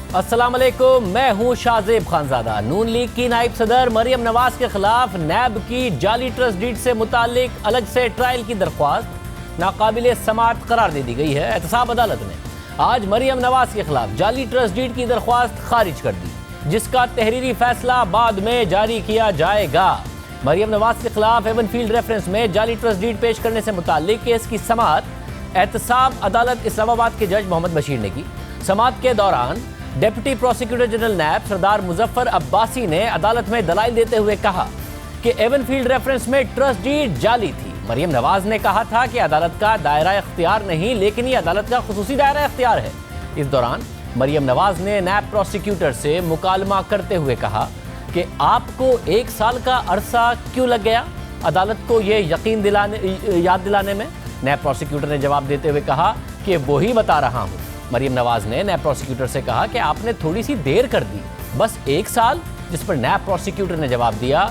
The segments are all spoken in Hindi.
अस्सलाम वालेकुम, मैं हूं शाहजेब खानजादा। नून लीग की नायब सदर मरियम नवाज के खिलाफ नैब की जाली ट्रस्ट डीड से मुतालिक अलग से ट्रायल की दरख्वास्त नाकाबिले समाअत करार दे दी गई है। एहतसाब अदालत ने आज मरियम नवाज के खिलाफ जाली ट्रस्ट डीड की दरख्वास्त खारिज कर दी, जिसका तहरीरी फैसला बाद में जारी किया जाएगा। मरियम नवाज के खिलाफ एवनफील्ड रेफरेंस में जाली ट्रस्ट डीड पेश करने से मुतालिक केस की समाअत एहतसाब अदालत इस्लामाबाद के जज मोहम्मद बशीर ने की। समाअत के दौरान डिप्टी प्रोसिक्यूटर जनरल नैब सरदार मुजफ्फर अब्बासी ने अदालत में दलाइल देते हुए कहा कि एवनफील्ड रेफरेंस में ट्रस्ट डीड जाली थी। मरियम नवाज ने कहा था कि अदालत का दायरा इख्तियार नहीं, लेकिन ये अदालत का खुसूसी दायरा इख्तियार है। इस दौरान मरियम नवाज ने नैब प्रोसिक्यूटर से मुकालमा करते हुए कहा कि आपको 1 साल का अरसा क्यों लग गया अदालत को ये यकीन याद दिलाने में। नैब प्रोसिक्यूटर ने जवाब देते हुए कहा कि वही बता रहा हूँ। मरियम नवाज ने नैब प्रोसिक्यूटर से कहा कि आपने थोड़ी सी देर कर दी, बस 1 साल। जिस पर नैब प्रोसिक्यूटर ने जवाब दिया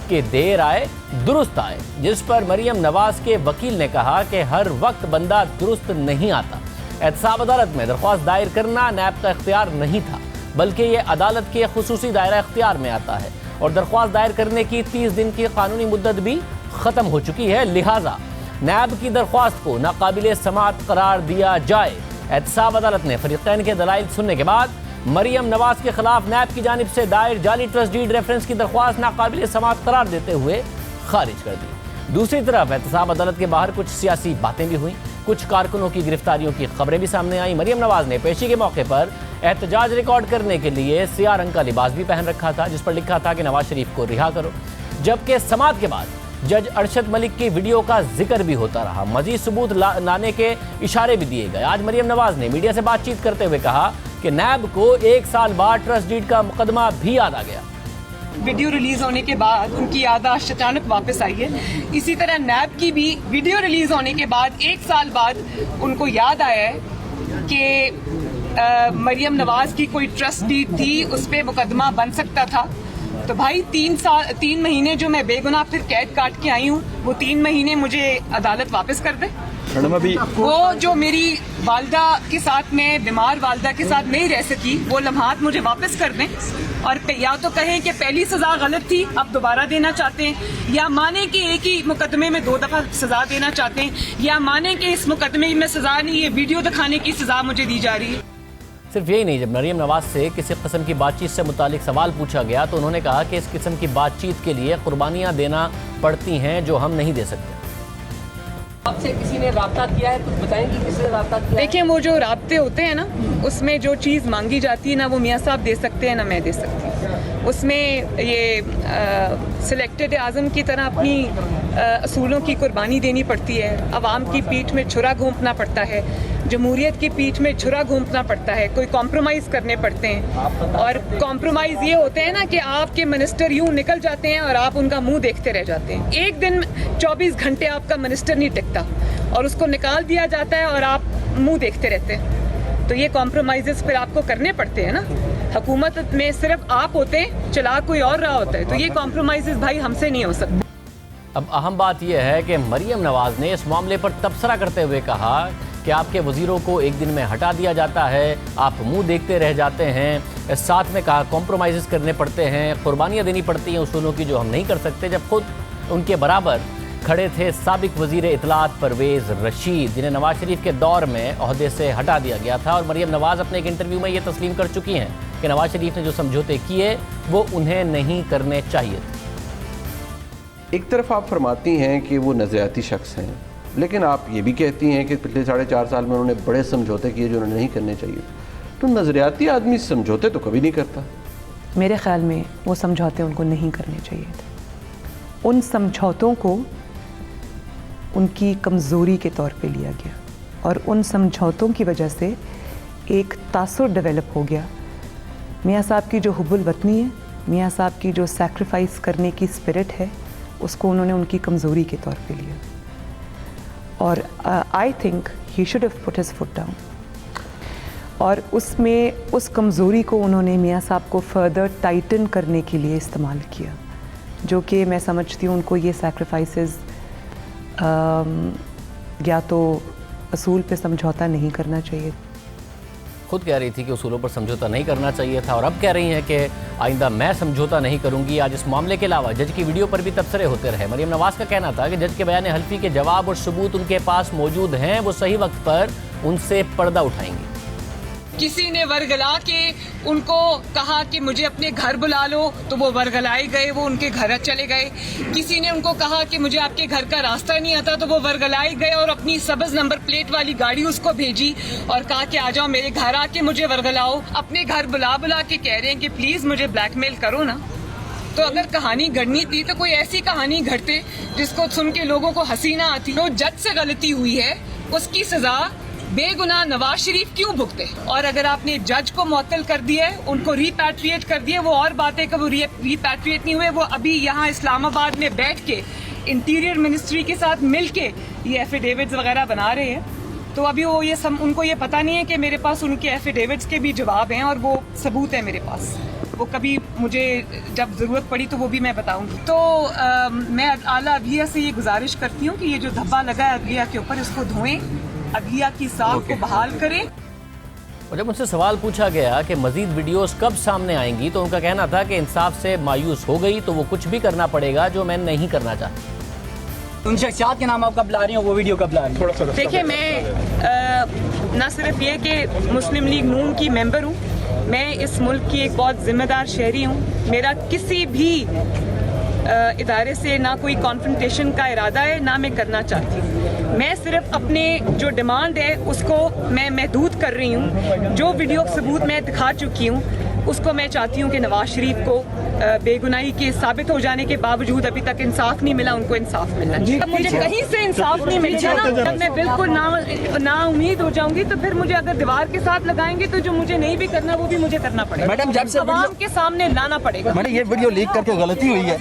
कि देर आए दुरुस्त आए, जिस पर मरियम नवाज के वकील ने कहा कि हर वक्त बंदा दुरुस्त नहीं आता। एहतसाब अदालत में दरख्वास्त दायर करना नैब का इख्तियार नहीं था, बल्कि ये अदालत के खुसूसी दायरा इख्तियार में आता है और दरख्वास्त दायर करने की 30 दिन की कानूनी मुद्दत भी ख़त्म हो चुकी है। लिहाजा नैब की दरख्वास्त को नाकाबिले समाअत करार दिया जाए। एहतसाब अदालत ने फरीक़ैन के दलाइल सुनने के बाद मरियम नवाज के खिलाफ नैब की जानिब से दायर जाली ट्रस्ट डीड रेफरेंस की दरख्वास्त नाकाबिले समाअत करार देते हुए खारिज कर दी। दूसरी तरफ एहतसाब अदालत के बाहर कुछ सियासी बातें भी हुई, कुछ कारकुनों की गिरफ्तारियों की खबरें भी सामने आई। मरियम नवाज ने पेशी के मौके पर एहतजाज रिकॉर्ड करने के लिए सियाह रंग का लिबास भी पहन रखा था, जिस पर लिखा था कि नवाज शरीफ को रिहा करो। जबकि समाअत के बाद जज अरशद मलिक की वीडियो का जिक्र भी होता रहा, मजीद सबूत लाने के इशारे भी दिए गए। आज मरियम नवाज ने मीडिया से बातचीत करते हुए कहा कि नैब को 1 साल बाद ट्रस्ट डीड का मुकदमा भी याद आ गया। वीडियो रिलीज होने के बाद उनकी याददाश्त अचानक वापस आई है। इसी तरह नैब की भी वीडियो रिलीज होने के बाद 1 साल बाद उनको याद आया है कि मरियम नवाज की कोई ट्रस्ट डीड थी, उस पर मुकदमा बन सकता था। तो भाई 3 महीने जो मैं बेगुनाह फिर कैद काट के आई हूँ, वो 3 महीने मुझे अदालत वापस कर दे। वो जो मेरी वालदा के साथ में, बीमार वालदा के साथ नहीं रह सकी, वो लम्हात मुझे वापस कर दें। और या तो कहें कि पहली सजा गलत थी, अब दोबारा देना चाहते हैं, या माने कि एक ही मुकदमे में 2 दफा सजा देना चाहते हैं, या माने कि इस मुकदमे में सजा नहीं, ये वीडियो दिखाने की सजा मुझे दी जा रही है। सिर्फ यही नहीं, जब मरियम नवाज से किसी किस्म की बातचीत से मुतालिक सवाल पूछा गया तो उन्होंने कहा कि इस किस्म की बातचीत के लिए कुर्बानियां देना पड़ती हैं जो हम नहीं दे सकते। आपसे किसी ने राब्ता किया है, कुछ बताएंगे किसने राब्ता किया? देखिए, वो जो राब्ते होते हैं ना, उसमें जो चीज़ मांगी जाती है ना, वो मियाँ साहब दे सकते हैं ना मैं दे सकती हूँ। उसमें ये सिलेक्टेड आज़म की तरह अपनी असूलों की कुर्बानी देनी पड़ती है, अवाम की पीठ में छुरा घोंपना पड़ता है, जमहूरियत की पीठ में छुरा घोंपना पड़ता है, कोई कॉम्प्रोमाइज़ करने पड़ते हैं। और कॉम्प्रोमाइज़ ये होते हैं ना कि आपके मिनिस्टर यूँ निकल जाते हैं और आप उनका मुंह देखते रह जाते हैं। एक दिन 24 घंटे आपका मिनिस्टर नहीं टिकता और उसको निकाल दिया जाता है और आप मुंह देखते रहते हैं। तो ये कॉम्प्रोमाइज़ फिर आपको करने पड़ते हैं ना। हुकूमत में सिर्फ आप होते हैं, चला कोई और रहा होता है, तो ये कॉम्प्रोमाइज़ भाई हमसे नहीं हो सकते। अब अहम बात यह है कि मरियम नवाज ने इस मामले पर तबसरा करते हुए कहा कि आपके वजीरों को एक दिन में हटा दिया जाता है, आप मुंह देखते रह जाते हैं। साथ में कहा कॉम्प्रोमाइज़ करने पड़ते हैं, कुर्बानियाँ देनी पड़ती हैं उसूलों की जो हम नहीं कर सकते। जब खुद उनके बराबर खड़े थे साबिक वजीर इत्तलात परवेज़ रशीद, जिन्हें नवाज शरीफ के दौर में ओहदे से हटा दिया गया था। और मरियम नवाज अपने एक इंटरव्यू में ये तस्लीम कर चुकी हैं कि नवाज शरीफ ने जो समझौते किए वो उन्हें नहीं करने चाहिए थे। एक तरफ आप फरमाती हैं कि वो नज़रियाती शख्स हैं, लेकिन आप ये भी कहती हैं कि पिछले 4.5 साल में उन्होंने बड़े समझौते किए जो उन्हें नहीं करने चाहिए। तो नज़रियाती आदमी समझौते तो कभी नहीं करता। मेरे ख्याल में वो समझौते उनको नहीं करने चाहिए थे। उन समझौतों को उनकी कमज़ोरी के तौर पे लिया गया और उन समझौतों की वजह से एक तासुर डेवलप हो गया। मियाँ साहब की जो हुब्बुल वतनी है, मियाँ साहब की जो सैक्रिफाइस करने की स्पिरिट है, उसको उन्होंने उनकी कमज़ोरी के तौर पे लिया। और I think he should have put his foot down. और उसमें उस कमज़ोरी को उन्होंने मियाँ साहब को फर्दर टाइटन करने के लिए इस्तेमाल किया, जो कि मैं समझती हूँ उनको ये सैक्रिफाइसेस या तो असूल पे समझौता नहीं करना चाहिए। खुद कह रही थी कि उसूलों पर समझौता नहीं करना चाहिए था और अब कह रही हैं कि आइंदा मैं समझौता नहीं करूंगी। आज इस मामले के अलावा जज की वीडियो पर भी तबसरे होते रहे। मरियम नवाज का कहना था कि जज के बयान हल्फी के जवाब और सबूत उनके पास मौजूद हैं, वो सही वक्त पर उनसे पर्दा उठाएंगी। किसी ने वर्गला के उनको कहा कि मुझे अपने घर बुला लो, तो वो वर्गलाए गए, वो उनके घर चले गए। किसी ने उनको कहा कि मुझे आपके घर का रास्ता नहीं आता, तो वो वर्गलाए गए और अपनी सब्ज नंबर प्लेट वाली गाड़ी उसको भेजी और कहा कि आ जाओ मेरे घर आके मुझे वर्गलाओ। अपने घर बुला बुला के कह रहे हैं कि प्लीज मुझे ब्लैकमेल करो ना। तो अगर कहानी गढ़नी थी तो कोई ऐसी कहानी घड़ते जिसको सुन के लोगों को हंसी ना आती। जो जज से गलती हुई है उसकी सजा बेगुनाह नवाज शरीफ क्यों भुगते? और अगर आपने जज को मुअत्तल कर दिया है, उनको रिपैट्रिएट कर दिया, वो और बात है कि वो रिपैट्रिएट नहीं हुए, वो अभी यहाँ इस्लामाबाद में बैठ के इंटीरियर मिनिस्ट्री के साथ मिल के ये एफिडेविट्स वगैरह बना रहे हैं। तो अभी वो उनको ये पता नहीं है कि मेरे पास उनके एफिडेविट्स के भी जवाब हैं और वो सबूत है मेरे पास। वो कभी मुझे जब ज़रूरत पड़ी तो वो भी मैं बताऊंगी। तो मैं आला अदलिया से ये गुजारिश करती हूँ कि ये जो धब्बा लगा है अदलिया के ऊपर, इसको धोएं, अदलिया की साख को बहाल करें। और जब उनसे सवाल पूछा गया कि मजीद वीडियोस कब सामने आएंगी तो उनका कहना था कि इंसाफ से मायूस हो गई तो वो कुछ भी करना पड़ेगा जो मैं नहीं करना चाहती। उन शख्सियात के नाम आप कब ला रही हो, वो वीडियो कब ला रही हो? देखिए, मैं न सिर्फ ये कि मुस्लिम लीग नून की मेंबर हूँ, मैं इस मुल्क की एक बहुत जिम्मेदार शहरी हूँ। मेरा किसी भी इदारे से ना कोई कॉन्फ्रंटेशन का इरादा है, ना मैं करना चाहती हूँ। मैं सिर्फ अपने जो डिमांड है उसको मैं महदूद कर रही हूँ। जो वीडियो सबूत मैं दिखा चुकी हूँ उसको मैं चाहती हूँ कि नवाज शरीफ को बेगुनाही के साबित हो जाने के बावजूद अभी तक इंसाफ नहीं मिला, उनको इंसाफ मिलना चाहिए। अब मुझे कहीं से इंसाफ नहीं मिलेगा ना, जब मैं बिल्कुल ना उम्मीद हो जाऊंगी तो फिर मुझे अगर दीवार के साथ लगाएंगे तो जो मुझे नहीं भी करना वो भी मुझे करना पड़ेगा। मैडम, जब से आवाम के सामने लाना पड़ेगा। मैडम, ये वीडियो लीक करके गलती हुई है।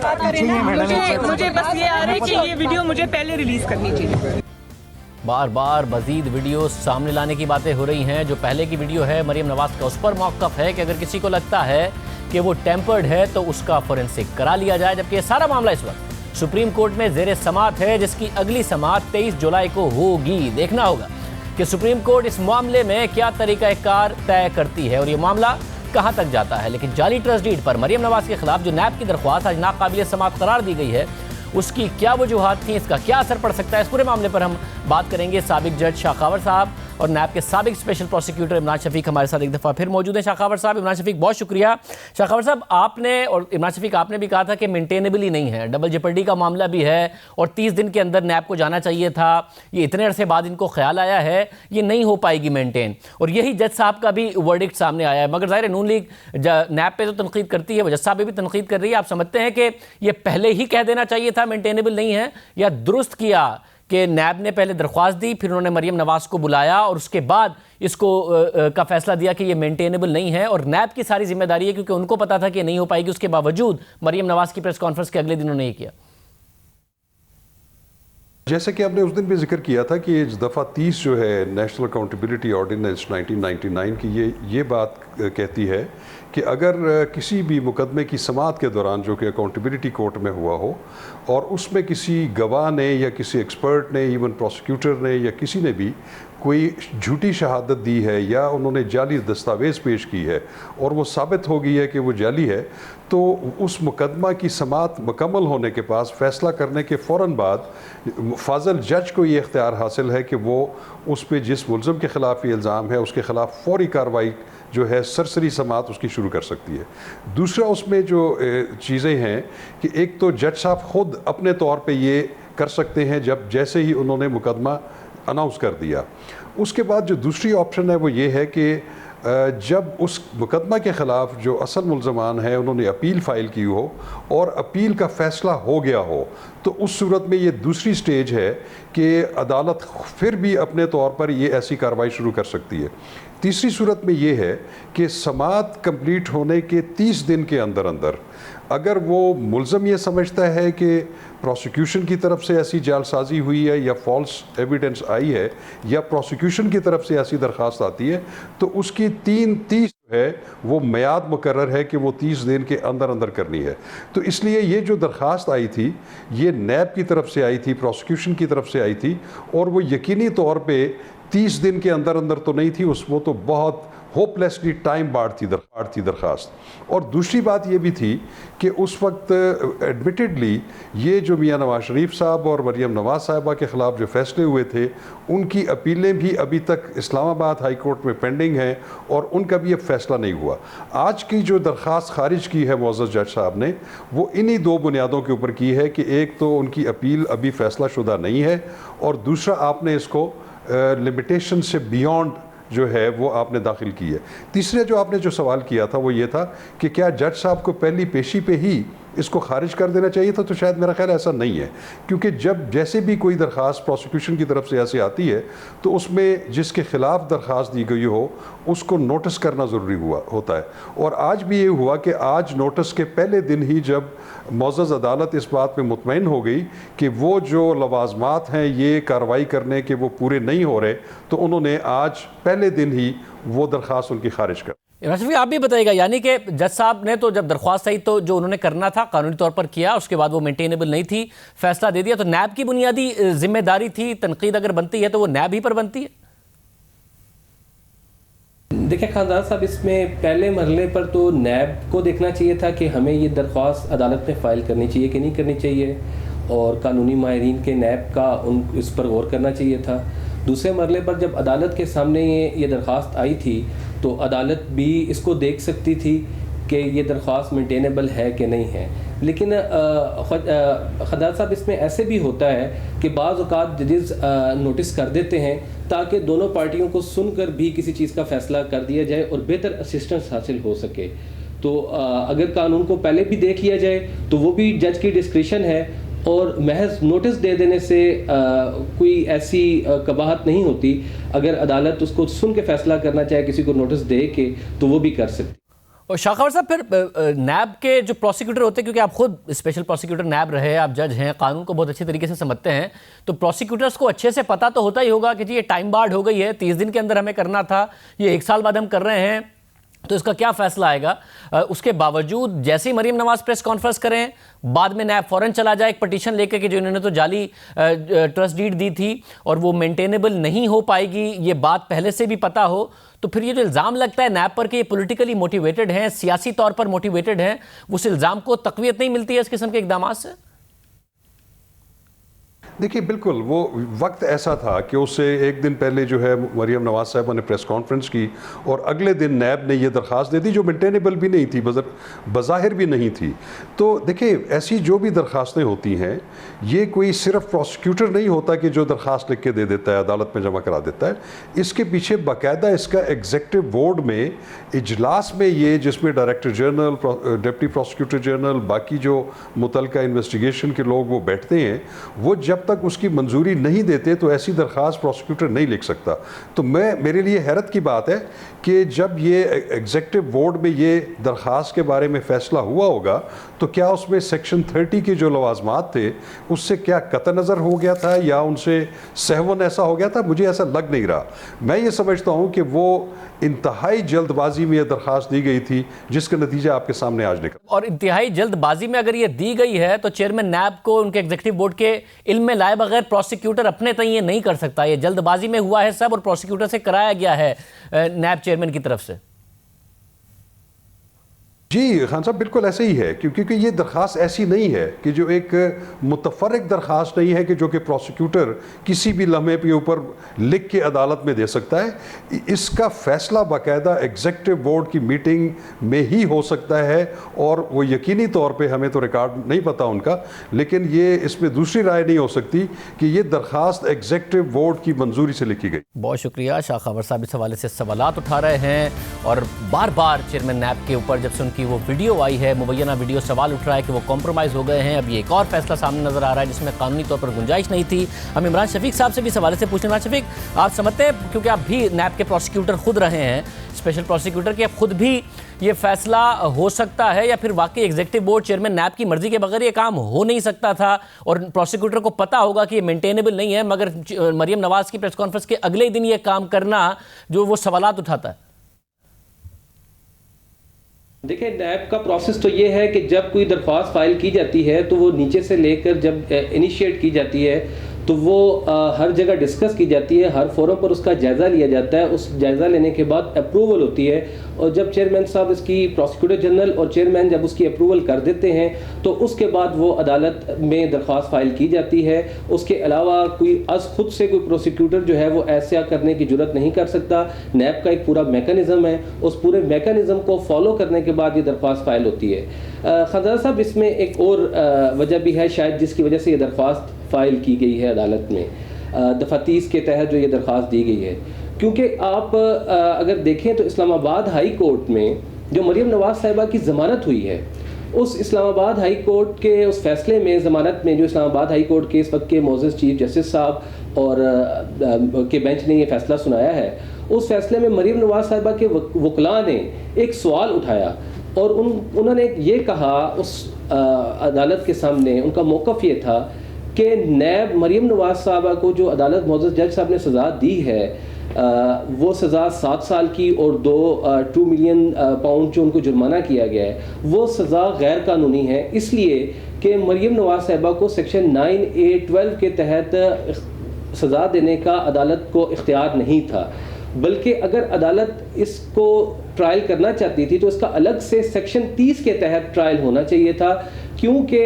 मुझे बस ये आ रहा है कि ये वीडियो मुझे पहले रिलीज करनी चाहिए। बार बार मजीद वीडियो सामने लाने की बातें हो रही हैं। जो पहले की वीडियो है मरियम नवाज का, उस पर मौक़िफ़ है कि अगर किसी को लगता है कि वो टेम्पर्ड है तो उसका फोरेंसिक करा लिया जाए। जबकि ये सारा मामला इस वक्त सुप्रीम कोर्ट में ज़ेर समाअत है, जिसकी अगली समाअत 23 जुलाई को होगी। देखना होगा कि सुप्रीम कोर्ट इस मामले में क्या तरीक़ाकार तय करती है और ये मामला कहाँ तक जाता है। लेकिन जाली ट्रस्ट डीड पर मरियम नवाज के खिलाफ जो नैब की दरख्वास्त आज नाकाबिल समाअत करार दी गई है, उसकी क्या वजूहात थी, इसका क्या असर पड़ सकता है, इस पूरे मामले पर हम बात करेंगे। साबिक जज शाखावर साहब और नैब के साबिक स्पेशल प्रोसिक्यूटर इमरान शफीक हमारे साथ एक दफ़ा फिर मौजूद हैं। शाखावर साहब, इमरान शफीक बहुत शुक्रिया। शाखावर साहब, आपने और इमरान शफीक आपने भी कहा था कि मेंटेनेबल ही नहीं है, डबल जेपर्डी का मामला भी है और 30 दिन के अंदर नैब को जाना चाहिए था। ये इतने अरसे बाद इनको ख्याल आया है, ये नहीं हो पाएगी मेंटेन, और यही जज साहब का भी वर्डिक्ट सामने आया है। मगर ज़ाहिर नून लीग नैब पे तो तनकीद करती है, जज साहब भी तनकीद कर रही है। आप समझते हैं कि ये पहले ही कह देना चाहिए था मेंटेनेबल नहीं है, या दुरुस्त किया कि नैब ने पहले दरख्वास्त दी, फिर उन्होंने मरियम नवाज को बुलाया और उसके बाद इसको का फैसला दिया कि ये मेंटेनेबल नहीं है और नैब की सारी जिम्मेदारी है क्योंकि उनको पता था कि नहीं हो पाएगी, उसके बावजूद मरियम नवाज की प्रेस कॉन्फ्रेंस के अगले दिन उन्होंने ये किया। जैसे कि आपने उस दिन भी जिक्र किया था कि दफ़ा 30 जो है नेशनल अकाउंटेबिलिटी ऑर्डिनेंस 1999 की ये बात कहती है कि अगर किसी भी मुकदमे की समाअत के दौरान जो कि अकाउंटेबिलिटी कोर्ट में हुआ हो और उसमें किसी गवाह ने या किसी एक्सपर्ट ने, इवन प्रोसिक्यूटर ने या किसी ने भी कोई झूठी शहादत दी है या उन्होंने जाली दस्तावेज़ पेश की है और वो साबित हो गई है कि वो जाली है, तो उस मुकदमा की समाअत मुकम्मल होने के पास फ़ैसला करने के फ़ौरन बाद फाजल जज को ये इख्तियार हासिल है कि वो उस पर जिस मुलज़म के ख़िलाफ़ ये इल्ज़ाम है उसके ख़िलाफ़ फ़ौरी कार्रवाई जो है सरसरी समाअत उसकी शुरू कर सकती है। दूसरा उसमें जो चीज़ें हैं कि एक तो जज साहब ख़ुद अपने तौर पे ये कर सकते हैं जब जैसे ही उन्होंने मुकदमा अनाउंस कर दिया। उसके बाद जो दूसरी ऑप्शन है वो ये है कि जब उस मुकदमा के ख़िलाफ़ जो असल मुल्ज़मान है उन्होंने अपील फ़ाइल की हो और अपील का फ़ैसला हो गया हो, तो उस सूरत में ये दूसरी स्टेज है कि अदालत फिर भी अपने तौर पर ये ऐसी कार्रवाई शुरू कर सकती है। तीसरी सूरत में ये है कि समाअत कंप्लीट होने के 30 दिन के अंदर अंदर अगर वो मुल्ज़म ये समझता है कि प्रोसिक्यूशन की तरफ से ऐसी जालसाजी हुई है या फॉल्स एविडेंस आई है या प्रोसिक्यूशन की तरफ से ऐसी दरख्वास्त आती है, तो उसकी 30 है वो मियाद मुकर्रर है कि वो 30 दिन के अंदर अंदर करनी है। तो इसलिए ये जो दरख्वास्त आई थी ये नैब की तरफ से आई थी, प्रोसिक्यूशन की तरफ से आई थी, और वो यकीनी तौर पे 30 दिन के अंदर अंदर तो नहीं थी, वो तो बहुत होपलेसली टाइम बार्ड थी दरख्वास्त। और दूसरी बात ये भी थी कि उस वक्त एडमिटेडली ये जो मियाँ नवाज शरीफ साहब और मरीम नवाज साहिबा के ख़िलाफ़ जो फैसले हुए थे उनकी अपीलें भी अभी तक इस्लामाबाद हाई कोर्ट में पेंडिंग हैं और उनका भी अब फैसला नहीं हुआ। आज की जो दरख्वास्त खारिज की है मुअज़्ज़ज़ जज साहब ने वो इन्हीं दो बुनियादों के ऊपर की है कि एक तो उनकी अपील अभी फैसला शुदा नहीं है और दूसरा आपने इसको लिमिटेशन से बियॉन्ड जो है वो आपने दाखिल की है। तीसरे जो आपने जो सवाल किया था वो ये था कि क्या जज साहब को पहली पेशी पे ही इसको खारिज कर देना चाहिए था, तो शायद मेरा ख्याल ऐसा नहीं है, क्योंकि जब जैसे भी कोई दरख्वास्त प्रोसिक्यूशन की तरफ से ऐसे आती है तो उसमें जिसके ख़िलाफ़ दरख्वास्त दी गई हो उसको नोटिस करना ज़रूरी होता है। और आज भी ये हुआ कि आज नोटिस के पहले दिन ही जब मुअज़्ज़ज़ अदालत इस बात पे मुतमईन हो गई कि वो जो लवाज़मात हैं ये कार्रवाई करने के वो पूरे नहीं हो रहे, तो उन्होंने आज पहले दिन ही वो दरख्वास्त उनकी खारिज कर। इमरान शफीक आप भी बताइएगा, यानी कि जज साहब ने तो जब दरख्वास्त आई तो जो उन्होंने करना था कानूनी तौर पर किया, उसके बाद वो मेंटेनेबल नहीं थी, फैसला दे दिया। तो नैब की बुनियादी जिम्मेदारी थी, तनकीद अगर बनती है तो वो नैब ही पर बनती है। देखिए खानदान साहब, इसमें पहले मरहले पर तो नैब को देखना चाहिए था कि हमें ये दरख्वास्त अदालत में फ़ाइल करनी चाहिए कि नहीं करनी चाहिए, और कानूनी माहिरीन के नैब का इस पर गौर करना चाहिए था। दूसरे मरहले पर जब अदालत के सामने ये दरख्वास्त आई थी तो अदालत भी इसको देख सकती थी कि ये दरख्वास्त मेंटेनेबल है कि नहीं है। लेकिन खदार साहब, इसमें ऐसे भी होता है कि बाज़ औक़ात जजेस नोटिस कर देते हैं ताकि दोनों पार्टियों को सुनकर भी किसी चीज़ का फ़ैसला कर दिया जाए और बेहतर असिस्टेंस हासिल हो सके। तो अगर कानून को पहले भी देख लिया जाए तो वो भी जज की डिस्क्रिशन है, और महज नोटिस दे देने से कोई ऐसी कबाहत नहीं होती। अगर अदालत उसको सुन के फैसला करना चाहे किसी को नोटिस दे के, तो वो भी कर सकती। और शाखावर साहब, फिर नैब के जो प्रोसिक्यूटर होते हैं, क्योंकि आप खुद स्पेशल प्रोसिक्यूटर नैब रहे, आप जज हैं, कानून को बहुत अच्छे तरीके से समझते हैं, तो प्रोसिक्यूटर्स को अच्छे से पता तो होता ही होगा कि जी ये टाइम बार्ड हो गई है, 30 दिन के अंदर हमें करना था, ये 1 साल बाद हम कर रहे हैं, तो इसका क्या फैसला आएगा। उसके बावजूद जैसे ही मरीम नवाज प्रेस कॉन्फ्रेंस करें, बाद में नैब फौरन चला जाए एक पटिशन लेकर कि जो इन्होंने तो जाली ट्रस्ट डीड दी थी और वो मेंटेनेबल नहीं हो पाएगी, ये बात पहले से भी पता हो, तो फिर ये जो इल्ज़ाम लगता है नैब पर कि ये पॉलिटिकली मोटिवेटेड हैं, सियासी तौर पर मोटिवेटेड हैं, उस इल्ज़ाम को तक़वियत नहीं मिलती है इस किस्म के इक़दाम से। देखिए, बिल्कुल वो वक्त ऐसा था कि उससे एक दिन पहले जो है मरीम नवाज साहबा ने प्रेस कॉन्फ्रेंस की और अगले दिन नैब ने यह दरख्वास्त दे दी जो मेंटेनेबल भी नहीं थी, बज़ाहिर भी नहीं थी। तो देखिए, ऐसी जो भी दरख्वास्तें होती हैं, ये कोई सिर्फ प्रोसिक्यूटर नहीं होता कि जो दरख्वास्त लिख के दे देता है, अदालत में जमा करा देता है। इसके पीछे बाकायदा इसका एग्जीक्यूटिव बोर्ड में इजलास में ये, जिसमें director general, deputy prosecutor general, बाकी जो मुतलका इन्वेस्टिगेशन के लोग वो बैठते हैं, वो जब तक उसकी मंजूरी नहीं देते तो ऐसी दरख्वास्त प्रोसिक्यूटर नहीं लिख सकता। तो मेरे लिए हैरत की बात है कि जब ये एग्जीक्यूटिव बोर्ड में ये दरख्वास्त के बारे में फ़ैसला हुआ होगा तो क्या उसमें सेक्शन 30 के जो लवाजमात थे उससे क्या कतई नज़र हो गया था या उनसे सहवन ऐसा हो गया था, मुझे ऐसा लग नहीं रहा। मैं ये समझता हूँ कि वो इंतहाई जल्दबाजी में यह दरख्वास्त दी गई थी जिसका नतीजा आपके सामने आज निकला। और इंतहाई जल्दबाजी में अगर ये दी गई है तो चेयरमैन नैब को उनके एग्जीक्यूटिव बोर्ड के इल्म में लाए बगैर प्रोसिक्यूटर अपने तय ये नहीं कर सकता। ये जल्दबाजी में हुआ है सब और प्रोसिक्यूटर से कराया गया है नैब चेयरमैन की तरफ से। जी खान साहब, बिल्कुल ऐसे ही है, क्योंकि ये दरख्वास्त ऐसी नहीं है कि जो एक मुतफर्रिक दरख्वास्त नहीं है कि जो कि प्रोसिक्यूटर किसी भी लम्हे के ऊपर लिख के अदालत में दे सकता है। इसका फ़ैसला बाकायदा एग्जीक्यूटिव बोर्ड की मीटिंग में ही हो सकता है और वो यकीनी तौर पे, हमें तो रिकॉर्ड नहीं पता उनका, लेकिन ये इसमें दूसरी राय नहीं हो सकती कि ये दरख्वास्त एग्जीक्यूटिव बोर्ड की मंजूरी से लिखी गई। बहुत शुक्रिया। शाखावर साहब इस हवाले से सवालात उठा रहे हैं और बार बार चेयरमैन नैब के ऊपर जब से उनकी वो वीडियो आई है, मुबैना वीडियो, सवाल उठ रहा है कि वो कॉम्प्रोमाइज़ हो गए हैं। अब ये एक और फैसला सामने नजर आ रहा है जिसमें कानूनी तौर पर गुंजाइश नहीं थी। हम इमरान शफीक साहब से भी इस हवाले से पूछना। इमरान शफीक, आप समझते हैं, क्योंकि आप भी नैब के प्रोसिक्यूटर खुद रहे हैं, स्पेशल प्रोसिक्यूटर, कि अब खुद भी ये फैसला हो सकता है या फिर वाकई एग्जीक्यूटिव बोर्ड चेयरमैन नैब की मर्जी के बगैर ये काम हो नहीं सकता था और प्रोसिक्यूटर को पता होगा कि ये मेंटेनेबल नहीं है, मगर मरीम नवाज की प्रेस कॉन्फ्रेंस के अगले दिन ये काम करना जो वो सवालात उठाता है? देखिए, नैब का प्रोसेस तो ये है कि जब कोई दरख्वास्त फाइल की जाती है तो वो नीचे से लेकर जब इनिशिएट की जाती है तो वो हर जगह डिस्कस की जाती है, हर फोरम पर उसका जायज़ा लिया जाता है। उस जायज़ा लेने के बाद अप्रूवल होती है, और जब चेयरमैन साहब इसकी प्रोसिक्यूटर जनरल और चेयरमैन जब उसकी अप्रूवल कर देते हैं तो उसके बाद वो अदालत में दरख्वास्त फ़ाइल की जाती है। उसके अलावा कोई खुद से कोई प्रोसिक्यूटर जो है वो ऐसा करने की जुर्रत नहीं कर सकता। नैब का एक पूरा मेकनिज़म है, उस पूरे मेकनिज़म को फॉलो करने के बाद ये दरख्वास्त फ़ाइल होती है। खानज़ादा साहब, इसमें एक और वजह भी है शायद जिसकी वजह से ये दरख्वास्त फ़ाइल की गई है अदालत में, दफ़ा 30 के तहत जो ये दरख्वास्त दी गई है, क्योंकि आप अगर देखें तो इस्लामाबाद हाई कोर्ट में जो मरीम नवाज़ साहिबा की ज़मानत हुई है, उस इस्लामाबाद हाई कोर्ट के उस फैसले में, ज़मानत में, जो इस्लामाबाद हाई कोर्ट के इस वक्त के मोअज़्ज़ज़ चीफ जस्टिस साहब और के बेंच ने ये फ़ैसला सुनाया है, उस फैसले में मरीम नवाज़ साहिबा के वकला ने एक सवाल उठाया और उन्होंने ये कहा उस अदालत के सामने, उनका मौक़िफ़ ये था कि नैब मरीम नवाज़ साहबा को जो अदालत मोअज़्ज़ज़ जज साहब ने सज़ा दी है, वो सज़ा 7 साल की और 2 मिलियन पाउंड जो उनको जुर्माना किया गया है, वो सज़ा गैर कानूनी है, इसलिए कि मरीम नवाज़ साहिबा को सेक्शन 9A12 के तहत सज़ा देने का अदालत को इख्तियार नहीं था, बल्कि अगर अदालत इसको ट्रायल करना चाहती थी तो इसका अलग से सेक्शन 30 के तहत ट्रायल होना चाहिए था, क्योंकि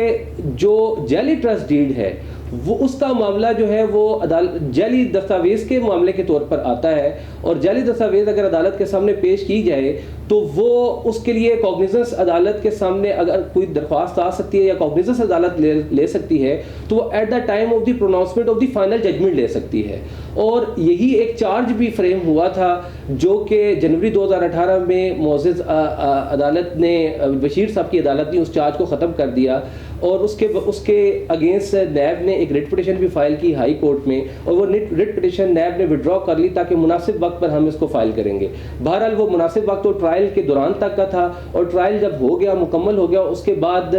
जो जाली ट्रस्ट डीड है वो उसका मामला जो है वो जाली दस्तावेज़ के मामले के तौर पर आता है, और जाली दस्तावेज़ अगर अदालत के सामने पेश की जाए तो वो उसके लिए कॉग्निजेंस अदालत के सामने अगर कोई दरख्वास्त आ सकती है या कॉग्निजेंस अदालत ले सकती है तो वो at the time of the pronouncement of the final judgement ले सकती है। और यही एक चार्ज भी फ्रेम हुआ था जो कि जनवरी 2018 में मोअज़्ज़ज़ अदालत ने, बशीर साहब की अदालत ने उस चार्ज को ख़त्म कर दिया, और उसके अगेंस्ट नैब ने एक रिट पिटिशन भी फाइल की हाई कोर्ट में, और वो रिट पिटिशन नैब ने विड्रॉ कर ली ताकि मुनासिब वक्त पर हम इसको फाइल करेंगे। बहरहाल वो मुनासिब वक्त तो ट्रायल के दौरान तक का था, और ट्रायल जब हो गया, मुकम्मल हो गया, उसके बाद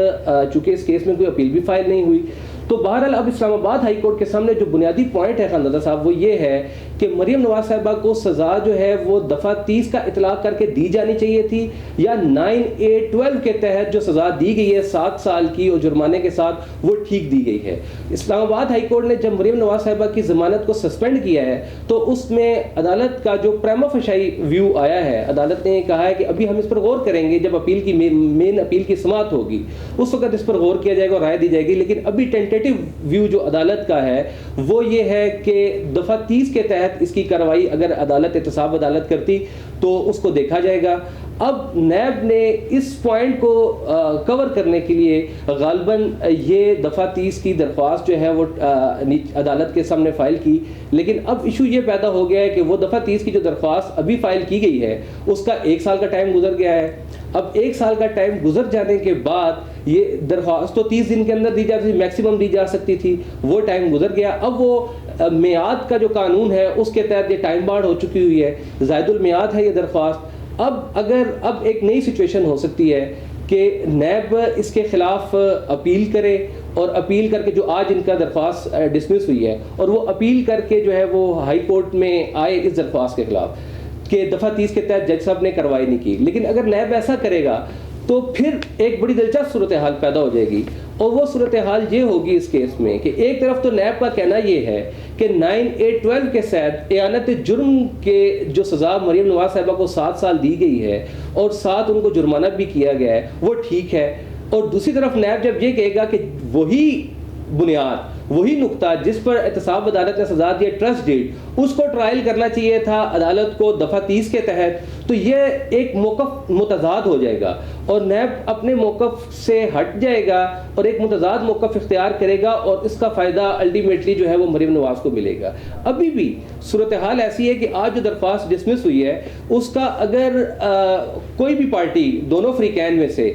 चूँकि इस केस में कोई अपील भी फाइल नहीं हुई, तो बहरहाल अब इस्लामाबाद हाई कोर्ट के सामने जो बुनियादी पॉइंट है खानज़ादा साहब वो ये है कि मरीम नवाज़ साहिबा को सज़ा जो है वो दफ़ा 30 का इतलाक़ करके दी जानी चाहिए थी, या 9A12 के तहत जो सज़ा दी गई है 7 साल की और जुर्माने के साथ, वो ठीक दी गई है। इस्लामाबाद हाई कोर्ट ने जब मरीम नवाज़ साहिबा की ज़मानत को सस्पेंड किया है तो उसमें अदालत का जो प्रिमा फेशी व्यू आया है, अदालत ने कहा है कि अभी हम इस पर गौर करेंगे, जब अपील की मेन अपील की समाअत होगी उस वक्त इस पर गौर किया जाएगा और राय दी जाएगी, लेकिन अभी टेंटेटिव व्यू जो अदालत का है वो ये है कि दफ़ा 30 के तहत इसकी कार्रवाई अगर अदालत एहतसाब अदालत करती तो उसको देखा जाएगा। अब नैब ने इस पॉइंट को कवर करने के लिए गालबन ये दफ़ा 30 की दरख्वास्त जो है वो अदालत के सामने फ़ाइल की, लेकिन अब इशू ये पैदा हो गया है कि वो दफ़ा 30 की जो दरख्वास्त अभी फ़ाइल की गई है उसका 1 साल का टाइम गुजर गया है। अब 1 साल का टाइम गुजर जाने के बाद ये दरख्वास्त तो 30 दिन के अंदर दी जाती थी, मैक्सिमम दी जा सकती थी, वो टाइम गुजर गया। अब वो मियाद का जो कानून है उसके तहत ये टाइम बार्ड हो चुकी हुई है, ज़ायदुल मियाद है ये दरख्वास्त। अब एक नई सिचुएशन हो सकती है कि नैब इसके ख़िलाफ़ अपील करे, और अपील करके जो आज इनका दरख्वास्त डिसमिस हुई है और वो अपील करके जो है वो हाई कोर्ट में आए इस दरख्वास्त के ख़िलाफ़ कि दफ़ा 30 के तहत जज साहब ने कार्रवाई नहीं की। लेकिन अगर नैब ऐसा करेगा तो फिर एक बड़ी दिलचस्प सूरत हाल पैदा हो जाएगी, और वो सूरत हाल ये होगी इस केस में कि एक तरफ तो नैब का कहना ये है कि 9A12 के तहत एआनत जुर्म के जो सज़ा मरीम नवाज़ साहिबा को 7 साल दी गई है और 7 उनको जुर्माना भी किया गया है वो ठीक है, और दूसरी तरफ नैब जब ये कहेगा कि वही बुनियाद, वही नुक्ता जिस पर एहतसाब अदालत ने सजा दी ट्रस्ट डीड, उसको ट्रायल करना चाहिए था अदालत को दफ़ा 30 के तहत, तो ये एक मौक़िफ़ मुतज़ाद हो जाएगा और नैब अपने मौक़िफ़ से हट जाएगा और एक मुतज़ाद मौक़िफ़ इख्तियार करेगा, और इसका फ़ायदा अल्टीमेटली जो है वो मरीम नवाज़ को मिलेगा। अभी भी सूरत हाल ऐसी है कि आज जो दरख्वास्त डिसमिस हुई है उसका अगर कोई भी पार्टी दोनों फ्रीकैन में से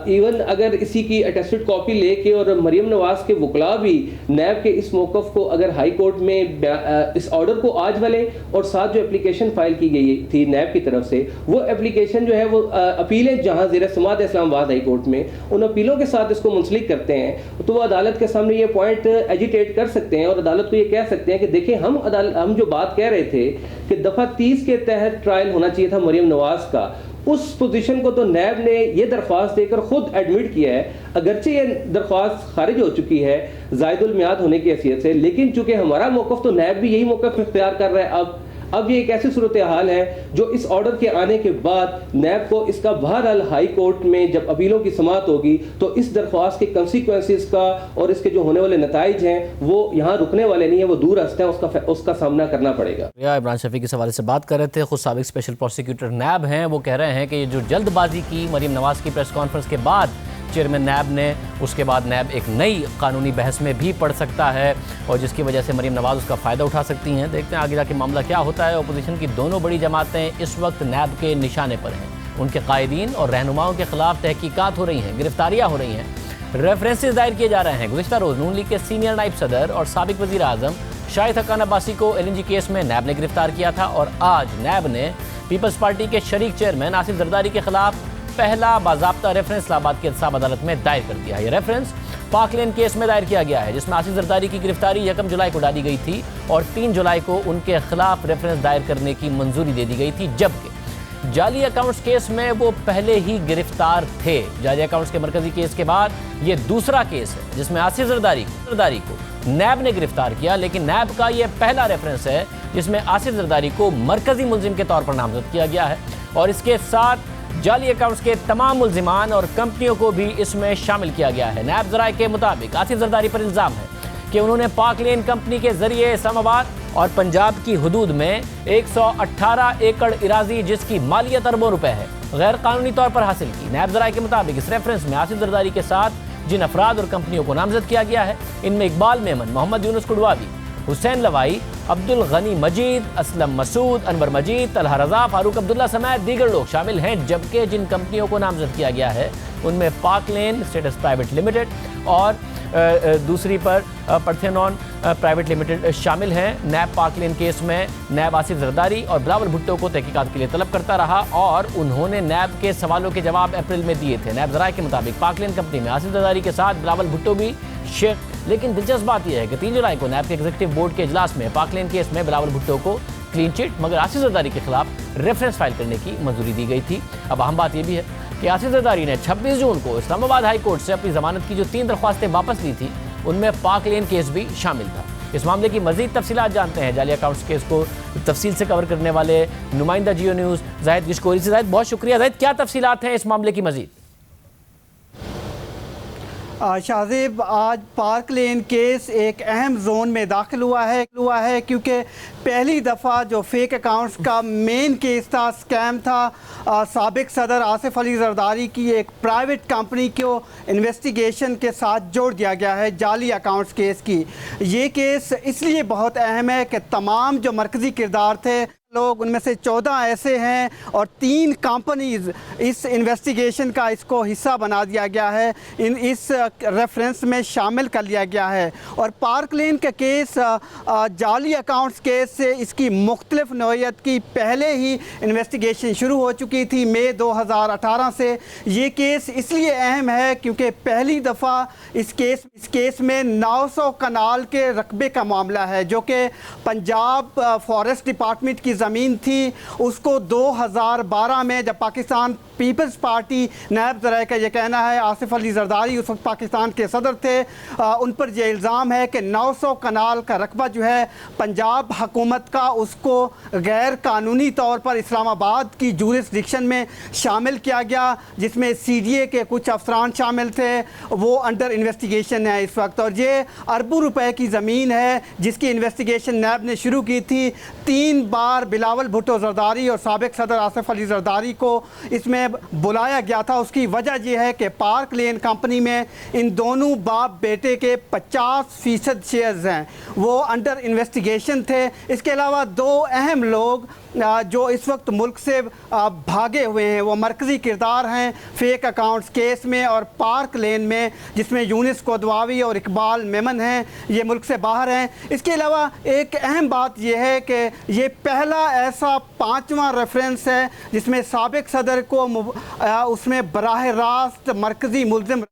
इवन अगर इसी की अटेस्टेड कॉपी लेके और मरीम नवाज़ के वकला भी नैब के इस मौक़िफ़ को अगर हाई कोर्ट में इस ऑर्डर को आज वाले और साथ जो एप्लीकेशन फाइल की गई थी नैब की तरफ से, वो एप्लीकेशन जो है वो अपीलें जहाँ ज़ेर समाअत इस्लामाबाद हाई कोर्ट में उन अपीलों के साथ इसको मुंसलिक करते हैं, तो वो अदालत के सामने ये पॉइंट एजिटेट कर सकते हैं और अदालत को ये कह सकते हैं कि देखिए हम जो बात कह रहे थे कि दफ़ा 30 के तहत ट्रायल होना चाहिए था मरीम नवाज़ का, उस पोजीशन को तो नैब ने ये दरख्वास्त देकर खुद एडमिट किया है, अगरचे ये दरख्वास्त खारिज हो चुकी है ज़ायदुल मियाद होने की हैसियत से, लेकिन चूंकि हमारा मौक़िफ़ तो नैब भी यही मौक़िफ़ इख्तियार कर रहा है। अब ये एक ऐसी सूरत हाल है जो इस ऑर्डर के आने के बाद नैब को इसका बहरहाल हाई कोर्ट में जब अपीलों की समाअत होगी तो इस दरख्वास्त के कंसिक्वेंसेस का और इसके जो होने वाले नताइज हैं वो यहाँ रुकने वाले नहीं है, वो दूर हस्ते हैं, उसका सामना करना पड़ेगा। इमरान शफी के सवाल से बात कर रहे थे, खुद साबिक स्पेशल प्रोसिक्यूटर नैब हैं, वो कह रहे हैं कि ये जो जल्दबाजी की मरीम नवाज़ की प्रेस कॉन्फ्रेंस के बाद चेयरमैन नैब ने, उसके बाद नैब एक नई कानूनी बहस में भी पड़ सकता है और जिसकी वजह से मरीम नवाज़ उसका फ़ायदा उठा सकती हैं। देखते हैं आगे जाके मामला क्या होता है। अपोजिशन की दोनों बड़ी जमातें इस वक्त नैब के निशाने पर हैं, उनके कायदीन और रहनुमाओं के खिलाफ तहकीकात हो रही हैं, गिरफ्तारियाँ हो रही हैं, रेफरेंसेस दायर किए जा रहे हैं। गुज़िश्ता रोज़ नून लीग के सीनियर नायब सदर और साबिक वज़ीर आज़म शाहिद हक्कान अब्बासी को LNG केस में नैब ने गिरफ्तार किया था और आज नैब ने पीपल्स पार्टी के शरीक चेयरमैन आसिफ जरदारी के खिलाफ पहला बाज़ाब्ता रेफरेंस इस्लामाबाद की एहतसाब अदालत में दायर कर दिया है। ये रेफरेंस पाक लेन केस में दायर किया गया है जिसमें आसिफ जरदारी की गिरफ्तारी 1 जुलाई को डाली गई थी और 3 जुलाई को उनके खिलाफ रेफरेंस दायर करने की मंजूरी दे दी गई थी, जबकि जाली अकाउंट्स केस में वो पहले ही गिरफ्तार थे। जाली अकाउंट्स के मरकजी केस के बाद ये दूसरा केस है जिसमें आसिफ जरदारी को नैब ने गिरफ्तार किया, लेकिन नैब का ये पहला रेफरेंस है जिसमें आसिफ जरदारी को मरकजी मुलजिम के तौर पर नामजद किया गया है और इसके साथ जाली अकाउंट्स के तमाम मुल्जिमान और कंपनियों को भी इसमें शामिल किया गया है। नैब ज़राए के मुताबिक आसिफ जरदारी पर इल्ज़ाम है कि उन्होंने पाक लेन कंपनी के जरिए इस्लामाबाद और पंजाब की हुदूद में 118 एकड़ इराजी जिसकी मालियत अरबों रुपए है गैर कानूनी तौर पर हासिल की। नैब ज़राए के मुताबिक इस रेफरेंस में आसिफ जरदारी के साथ जिन अफराद और कंपनियों को नामजद किया गया है इनमें इकबाल मेमन, मोहम्मद यूनुस कुडवावी, हुसैन लवाई, अब्दुल गनी मजीद, असलम मसूद, अनवर मजीद, तलहा रजा, फारूक अब्दुल्ला समेत दीगर लोग शामिल हैं। जबकि जिन कंपनियों को नामजद किया गया है उनमें पाक लेन स्टेटस प्राइवेट लिमिटेड और दूसरी पर पर्थेनॉन प्राइवेट लिमिटेड शामिल हैं। नैब पाक लेन केस में नैब आसिफ जरदारी और बिलावल भुट्टो को तहकीकात के लिए तलब करता रहा और उन्होंने नैब के सवालों के जवाब अप्रैल में दिए थे। नैब ज़राए के मुताबिक पाक लेन कंपनी में आसिफ जरदारी के साथ बिलावल भुट्टो भी शेख, लेकिन दिलचस्प बात यह है कि 3 जुलाई को नैब के एग्जीक्यूटिव बोर्ड के इजलास में पाक लेन केस में बिलावल भुट्टो को क्लीन चिट मगर आसिफ जरदारी के खिलाफ रेफरेंस फाइल करने की मंजूरी दी गई थी। अब अहम बात यह भी है कि आसिफ जरदारी ने 26 जून को इस्लामाबाद हाई कोर्ट से अपनी जमानत की जो 3 दरख्वास्तें वापस ली थी उनमें पाक लेन केस भी शामिल था। इस मामले की मजीद तफसीलात जानते हैं जाली अकाउंट्स केस को तफसील से कवर करने वाले नुमाइंदा जियो न्यूज़ जाहिद गिशकोरी से। जाहिद बहुत शुक्रिया। जाहिद क्या तफसीलात हैं इस मामले की मजीद? शाहजेब, आज पार्क लेन केस एक अहम जोन में दाखिल हुआ है क्योंकि पहली दफ़ा जो फेक अकाउंट्स का मेन केस था, स्कैम था, साबिक सदर आसिफ अली जरदारी की एक प्राइवेट कंपनी को इन्वेस्टिगेशन के साथ जोड़ दिया गया है जाली अकाउंट्स केस की। ये केस इसलिए बहुत अहम है कि तमाम जो मरकज़ी किरदार थे लोग, उनमें से 14 ऐसे हैं और 3 कंपनीज इस इन्वेस्टिगेशन का इसको हिस्सा बना दिया गया है, इस रेफरेंस में शामिल कर लिया गया है। और पार्क लेन का केस जाली अकाउंट्स केस से इसकी मुख्तलिफ नौइयत की पहले ही इन्वेस्टिगेशन शुरू हो चुकी थी मई 2018 से। ये केस इसलिए अहम है क्योंकि पहली दफ़ा इस केस में 900 कनाल के रकबे का मामला है जो कि पंजाब फॉरेस्ट डिपार्टमेंट की ज़मीन थी। उसको 2012 में जब पाकिस्तान पीपल्स पार्टी, नैब ज़राए का ये कहना है, आसिफ अली जरदारी उस वक्त पाकिस्तान के सदर थे, उन पर यह इल्ज़ाम है कि 900 कनाल का रकबा जो है पंजाब हुकूमत का उसको गैर कानूनी तौर पर इस्लामाबाद की जूरिसडिक्शन में शामिल किया गया, जिसमें CDA के कुछ अफसरान शामिल थे, वो अंडर इन्वेस्टिगेशन है इस वक्त। और ये अरबों रुपए की ज़मीन है जिसकी इन्वेस्टिगेशन नैब ने शुरू की थी। 3 बार बिलावल भुट्टो जरदारी और साबिक सदर आसिफ अली जरदारी को इसमें बुलाया गया था। उसकी वजह यह है कि पार्क लेन कंपनी में इन दोनों बाप बेटे के 50% शेयर्स हैं, वो अंडर इन्वेस्टिगेशन थे। इसके अलावा 2 अहम लोग जो इस वक्त मुल्क से भागे हुए हैं वो मरकज़ी किरदार हैं फेक अकाउंट्स केस में और पार्क लेन में, जिसमें यूनिस कोदवावी और इकबाल मेमन हैं, ये मुल्क से बाहर हैं। इसके अलावा एक अहम बात यह है कि ये पहला ऐसा 5वां रेफरेंस है जिसमें साबिक सदर को उसमें बराह रास्त मरकज़ी मुल्ज़िम,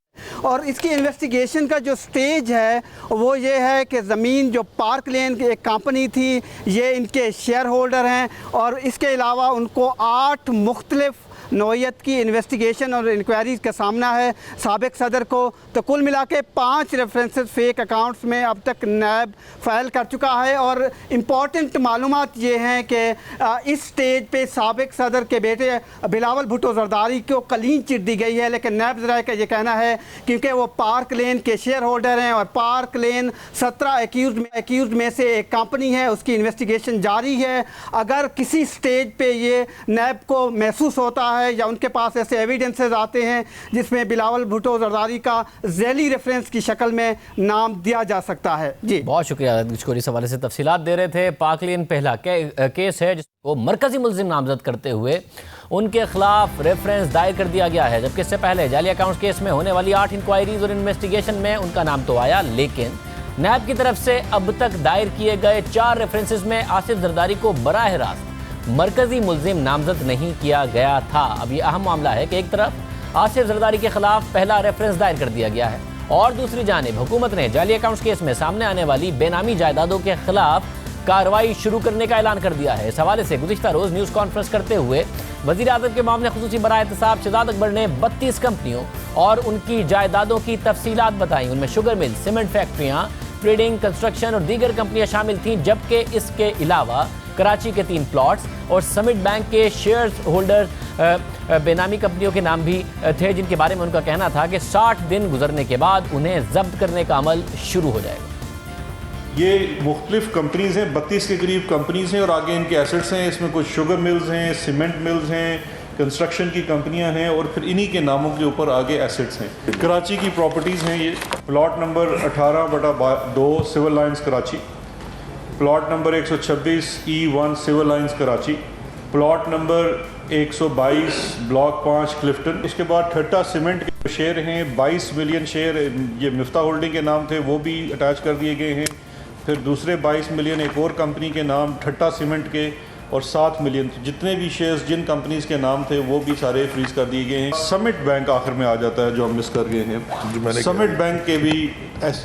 और इसकी इन्वेस्टिगेशन का जो स्टेज है वो ये है कि ज़मीन जो पार्क लेन की एक कंपनी थी ये इनके शेयर होल्डर हैं और इसके अलावा उनको 8 मुख्तलिफ नौयत की इन्वेस्टिगेशन और इंक्वायरीज का सामना है साबिक सदर को। तो कुल मिला के 5 रेफरेंसेस फेक अकाउंट्स में अब तक नैब फाइल कर चुका है। और इम्पॉर्टेंट मालूमात ये हैं कि इस स्टेज पे साबिक सदर के बेटे बिलावल भुट्टो जरदारी को क्लीन चिट दी गई है, लेकिन नैब ज़राए का ये कहना है क्योंकि वो पार्क लेन के शेयर होल्डर हैं और पार्क लेन 17 एक्यूज में से एक कंपनी है, उसकी इन्वेस्टिगेशन जारी है। अगर किसी स्टेज पे ये नैब को महसूस होता है या उनके पास ऐसे एविडेंसेस आते हैं जिसमें बिलावल भुट्टो जरदारी का झैली रेफरेंस की शक्ल में नाम दिया जा सकता है। जी बहुत शुक्रिया मुझको इस हवाले से तफसीलात दे रहे थे। पार्क लेन पहला केस है जिसको मरकजी मुलजिम नामजद करते हुए उनके खिलाफ रेफरेंस दायर कर दिया गया है, जबकि इससे पहले जाली अकाउंट्स केस में होने वाली 8 इंक्वायरीज और इन्वेस्टिगेशन में उनका नाम तो आया, लेकिन नैब की तरफ से अब तक दायर किए गए 4 रेफरेंसेस में आसिफ जरदारी को बराह रास्त मरकजी मुलजिम नामजद नहीं किया गया था। अब ये अहम मामला है कि एक तरफ आसिफ जरदारी के खिलाफ पहला रेफरेंस दायर कर दिया गया है और दूसरी जानिब हुकूमत ने जाली अकाउंट्स केस में सामने आने वाली बेनामी जायदादों के खिलाफ कार्रवाई शुरू करने का ऐलान कर दिया है। इस हवाले से गुज़िश्ता रोज़ न्यूज़ कॉन्फ्रेंस करते हुए वज़ीर आज़म के मामले खुसूसी बराए एहतसाब शहजाद अकबर ने 32 कंपनियों और उनकी जायदादों की तफसीलात बताई। उनमें शुगर मिल, सीमेंट फैक्ट्रियाँ, ट्रेडिंग, कंस्ट्रक्शन और दीगर कंपनियां शामिल थीं, जबकि इसके अलावा कराची के 3 प्लॉट्स और समिट बैंक के शेयर होल्डर्स बेनामी कंपनियों के नाम भी थे, जिनके बारे में उनका कहना था कि 60 दिन गुजरने के बाद उन्हें जब्त करने का अमल शुरू हो जाएगा। ये मुख्तलिफ कंपनीज़ हैं, 32 के करीब कंपनीज़ हैं और आगे इनके एसेट्स हैं। इसमें कुछ शुगर मिल्स हैं, सीमेंट मिल्स हैं, कंस्ट्रक्शन की कंपनियां हैं और फिर इन्हीं के नामों के ऊपर आगे एसेट्स हैं। कराची की प्रॉपर्टीज़ हैं ये। Plot number 18/2 civil lines Karachi, plot number 126 E1 civil lines Karachi, plot number 122 block 5 Clifton. उसके बाद ठट्टा सीमेंट के शेयर हैं, 22 मिलियन शेयर ये मिफ्ता होल्डिंग के नाम थे, वो भी अटैच कर दिए गए हैं। फिर दूसरे 22 मिलियन एक और कंपनी के नाम ठट्टा सीमेंट के और 7 मिलियन जितने भी शेयर्स जिन कंपनीज के नाम थे वो भी सारे फ्रीज कर दिए गए हैं। समिट बैंक आखिर में आ जाता है जो हम मिस कर गए हैं। समिट बैंक के भी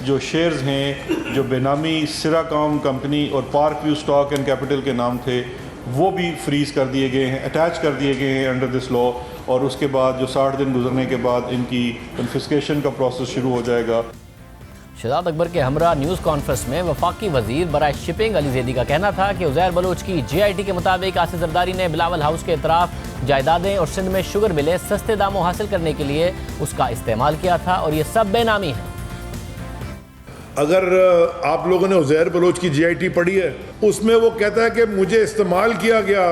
जो शेयर्स हैं जो बेनामी सिराकॉम कंपनी और park view stock and capital के नाम थे वो भी फ्रीज कर दिए गए हैं, अटैच कर दिए गए हैं अंडर दिस लॉ। और उसके बाद जो 60 दिन गुजरने के बाद इनकी कन्फिस्केशन का प्रोसेस शुरू हो जाएगा। शहजाद अकबर के हमरा न्यूज़ कॉन्फ्रेंस में वफाकी वजीर बराए शिपिंग अली जैदी का कहना था कि उज़ैर बलोच की JIT के मुताबिक आसिफ जरदारी ने बिलावल हाउस के इतराफ जायदादें और सिंध में शुगर मिलें सस्ते दामों हासिल करने के लिए उसका इस्तेमाल किया था और ये सब बेनामी है। अगर आप लोगों ने उज़ैर बलोच की JIT पढ़ी है, उसमें वो कहता है कि मुझे इस्तेमाल किया गया,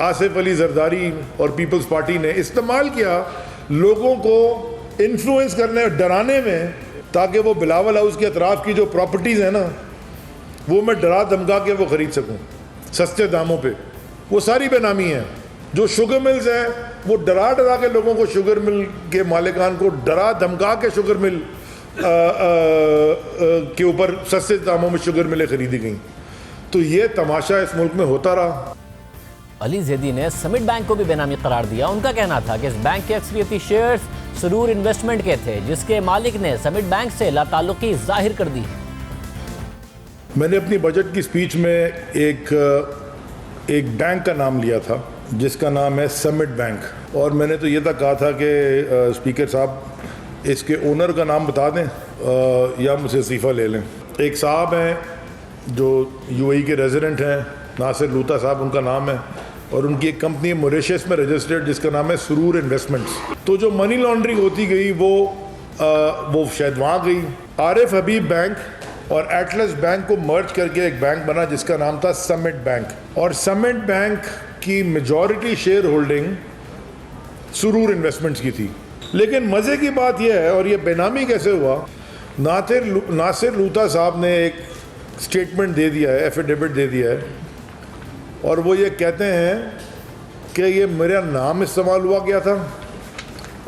आसिफ अली जरदारी और पीपल्स पार्टी ने इस्तेमाल किया लोगों को इन्फ्लुएंस करने, डराने में, ताकि वो बिलावल हाउस के अतराफ़ की जो प्रॉपर्टीज़ हैं ना वो मैं डरा धमका के वो ख़रीद सकूं सस्ते दामों पे। वो सारी बेनामी हैं। जो शुगर मिल्स हैं वो डरा के लोगों को, शुगर मिल के मालिकान को डरा धमका के शुगर मिल के ऊपर सस्ते दामों में शुगर मिलें ख़रीदी गई। तो ये तमाशा इस मुल्क में होता रहा। अली जैदी ने समिट बैंक को भी बेनामी करार दिया। उनका कहना था कि इस बैंक के अक्सरियती शेयर्स सुरूर इन्वेस्टमेंट के थे, जिसके मालिक ने समिट बैंक से लाताल्लुकी जाहिर कर दी। मैंने अपनी बजट की स्पीच में एक बैंक का नाम लिया था जिसका नाम है समिट बैंक, और मैंने तो ये तक कहा था कि स्पीकर साहब इसके ओनर का नाम बता दें या मुझसे इस्तीफ़ा ले लें। एक साहब हैं जो UAE के रेजिडेंट हैं, नासिर लूता साहब उनका नाम है, और उनकी एक कंपनी है मॉरिशस में रजिस्टर्ड जिसका नाम है सुरूर इन्वेस्टमेंट्स। तो जो मनी लॉन्ड्रिंग होती गई वो शायद वहाँ गई। आरिफ हबीब बैंक और एटलस बैंक को मर्ज करके एक बैंक बना जिसका नाम था समिट बैंक, और समिट बैंक की मेजॉरिटी शेयर होल्डिंग सुरूर इन्वेस्टमेंट्स की थी। लेकिन मज़े की बात यह है, और ये बेनामी कैसे हुआ, नासिर लूता साहब ने एक स्टेटमेंट दे दिया है, एफिडेविट दे दिया है, और वो ये कहते हैं कि ये मेरा नाम इस्तेमाल हुआ गया था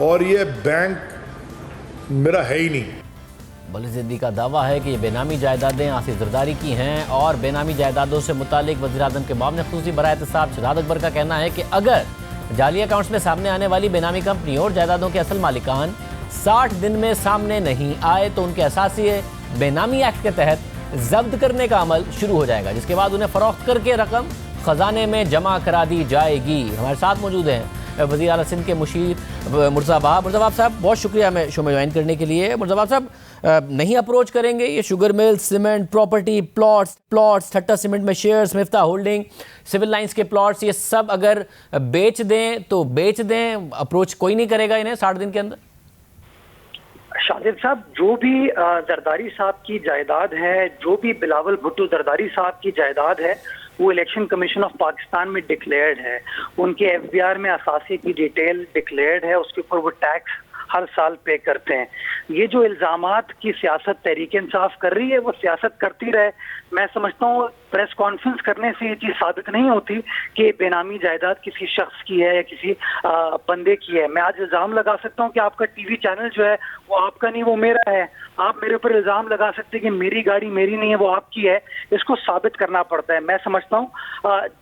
और ये बैंक मेरा है ही नहीं। अली जैदी का दावा है कि ये बेनामी जायदादें आसिफ जरदारी की हैं और बेनामी जायदादों से मुतालिक वज़ीर आज़म के मामले खुसूसी बराए एहतसाब शहजाद अकबर का कहना है कि अगर जाली अकाउंट्स में सामने आने वाली बेनामी कंपनी और जायदादों के असल मालिकान 60 दिन में सामने नहीं आए तो उनके असासी बेनामी एक्ट के तहत जब्त करने का अमल शुरू हो जाएगा, जिसके बाद उन्हें फरोख्त करके रकम खजाने में जमा करा दी जाएगी। हमारे साथ मौजूद हैं वज़ीर आला सिंध के मुशीर मुर्ज़ाबाब साहब, बहुत शुक्रिया हमें शो में ज्वाइन करने के लिए। मुर्ज़ाबाब साहब, नहीं अप्रोच करेंगे ये sugar mill, cement, property, plots, Thatta cement में शेयर्स, मिफ्ता होल्डिंग, सिविल लाइंस के प्लॉट्स, ये सब अगर बेच दें तो बेच दें, अप्रोच कोई नहीं करेगा इन्हें 60 दिन के अंदर? शाजिद साहब, जो भी जरदारी साहब की जायदाद है, जो भी बिलावल भुट्टो जरदारी साहब की जायदाद है, वो इलेक्शन कमीशन ऑफ पाकिस्तान में डिक्लेयर्ड है। उनके एफबीआर में असासे की डिटेल डिक्लेयर्ड है, उसके ऊपर वो टैक्स हर साल पे करते हैं। ये जो इल्जामात की सियासत तहरीक इंसाफ कर रही है, वो सियासत करती रहे। मैं समझता हूँ प्रेस कॉन्फ्रेंस करने से ये चीज़ साबित नहीं होती कि बेनामी जायदाद किसी शख्स की है या किसी बंदे की है। मैं आज इल्ज़ाम लगा सकता हूँ कि आपका टीवी चैनल जो है वो आपका नहीं, वो मेरा है। आप मेरे ऊपर इल्ज़ाम लगा सकते हैं कि मेरी गाड़ी मेरी नहीं है, वो आपकी है। इसको साबित करना पड़ता है। मैं समझता हूँ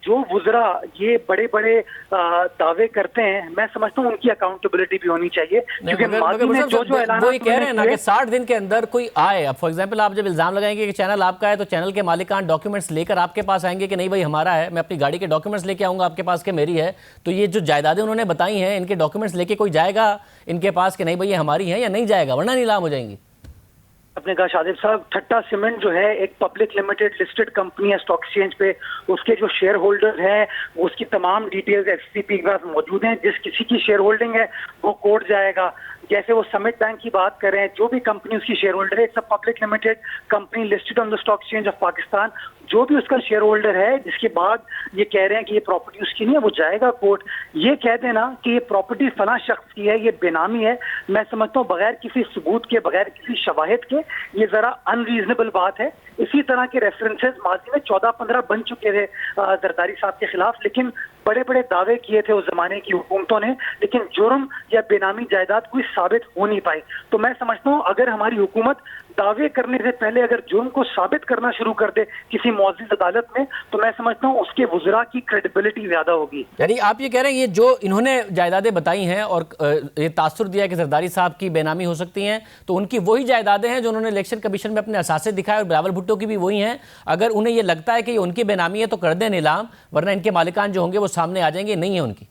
जो वुज़रा ये बड़े बड़े दावे करते हैं, मैं समझता हूँ उनकी अकाउंटेबिलिटी भी होनी चाहिए, क्योंकि माजी में जो वो ये कह रहे हैं ना कि 60 दिन के अंदर कोई आए। अब फॉर एग्जांपल आप जब इल्ज़ाम लगाएंगे कि चैनल आपका है, तो चैनल के मालिकान डॉक्यूमेंट्स लेकर आपके पास आएंगे कि नहीं भाई हमारा है, मैं अपनी गाड़ी के डॉक्यूमेंट्स लेके आऊँगा आपके पास कि मेरी है। तो ये जो जायदादें उन्होंने बताई हैं, इनके डॉक्यूमेंट्स लेके कोई जाएगा इनके पास कि नहीं भाई ये हमारी है, या नहीं जाएगा, वरना नीलाम हो जाएंगी? आपने कहा शाजिद साहब, ठट्टा सीमेंट जो है एक पब्लिक लिमिटेड लिस्टेड कंपनी है स्टॉक एक्सचेंज पे। उसके जो शेयर होल्डर हैं उसकी तमाम डिटेल्स एफसीपी के पास मौजूद हैं। जिस किसी की शेयर होल्डिंग है वो कोर्ट जाएगा। जैसे वो समिट बैंक की बात कर रहे हैं, जो भी कंपनी उसकी शेयर होल्डर है, it's a public limited company listed on the stock exchange of Pakistan. जो भी उसका शेयर होल्डर है जिसके बाद ये कह रहे हैं कि ये प्रॉपर्टी उसकी नहीं है, वो जाएगा कोर्ट। ये कह देना कि ये प्रॉपर्टी फला शख्स की है, ये बेनामी है, मैं समझता हूँ बगैर किसी सबूत के, बगैर किसी शवाहिद के, ये जरा अनरीजनेबल बात है। इसी तरह के रेफरेंसेस माजी में 14-15 बन चुके थे जरदारी साहब के खिलाफ, लेकिन बड़े बड़े दावे किए थे उस जमाने की हुकूमतों ने, लेकिन जुर्म या बेनामी जायदाद कोई साबित हो नहीं पाई। तो मैं समझता हूँ अगर हमारी हुकूमत दावे करने से पहले अगर जुर्म को साबित करना शुरू कर दे किसी मुअज़्ज़िज़ अदालत में, तो मैं समझता हूँ उसके वुज़रा की क्रेडिबिलिटी ज्यादा होगी। यानी आप ये कह रहे हैं ये जो इन्होंने जायदादें बताई हैं और ये तासुर दिया कि जरदारी साहब की बेनामी हो सकती हैं, तो उनकी वही जायदादें हैं जो उन्होंने इलेक्शन कमीशन में अपने असासे दिखाए, और बिलावल भुट्टो की भी वही हैं। अगर उन्हें ये लगता है कि ये उनकी बेनामी है तो कर दें नीलाम, वरना इनके मालिकान जो होंगे वो सामने आ जाएंगे, नहीं है उनकी।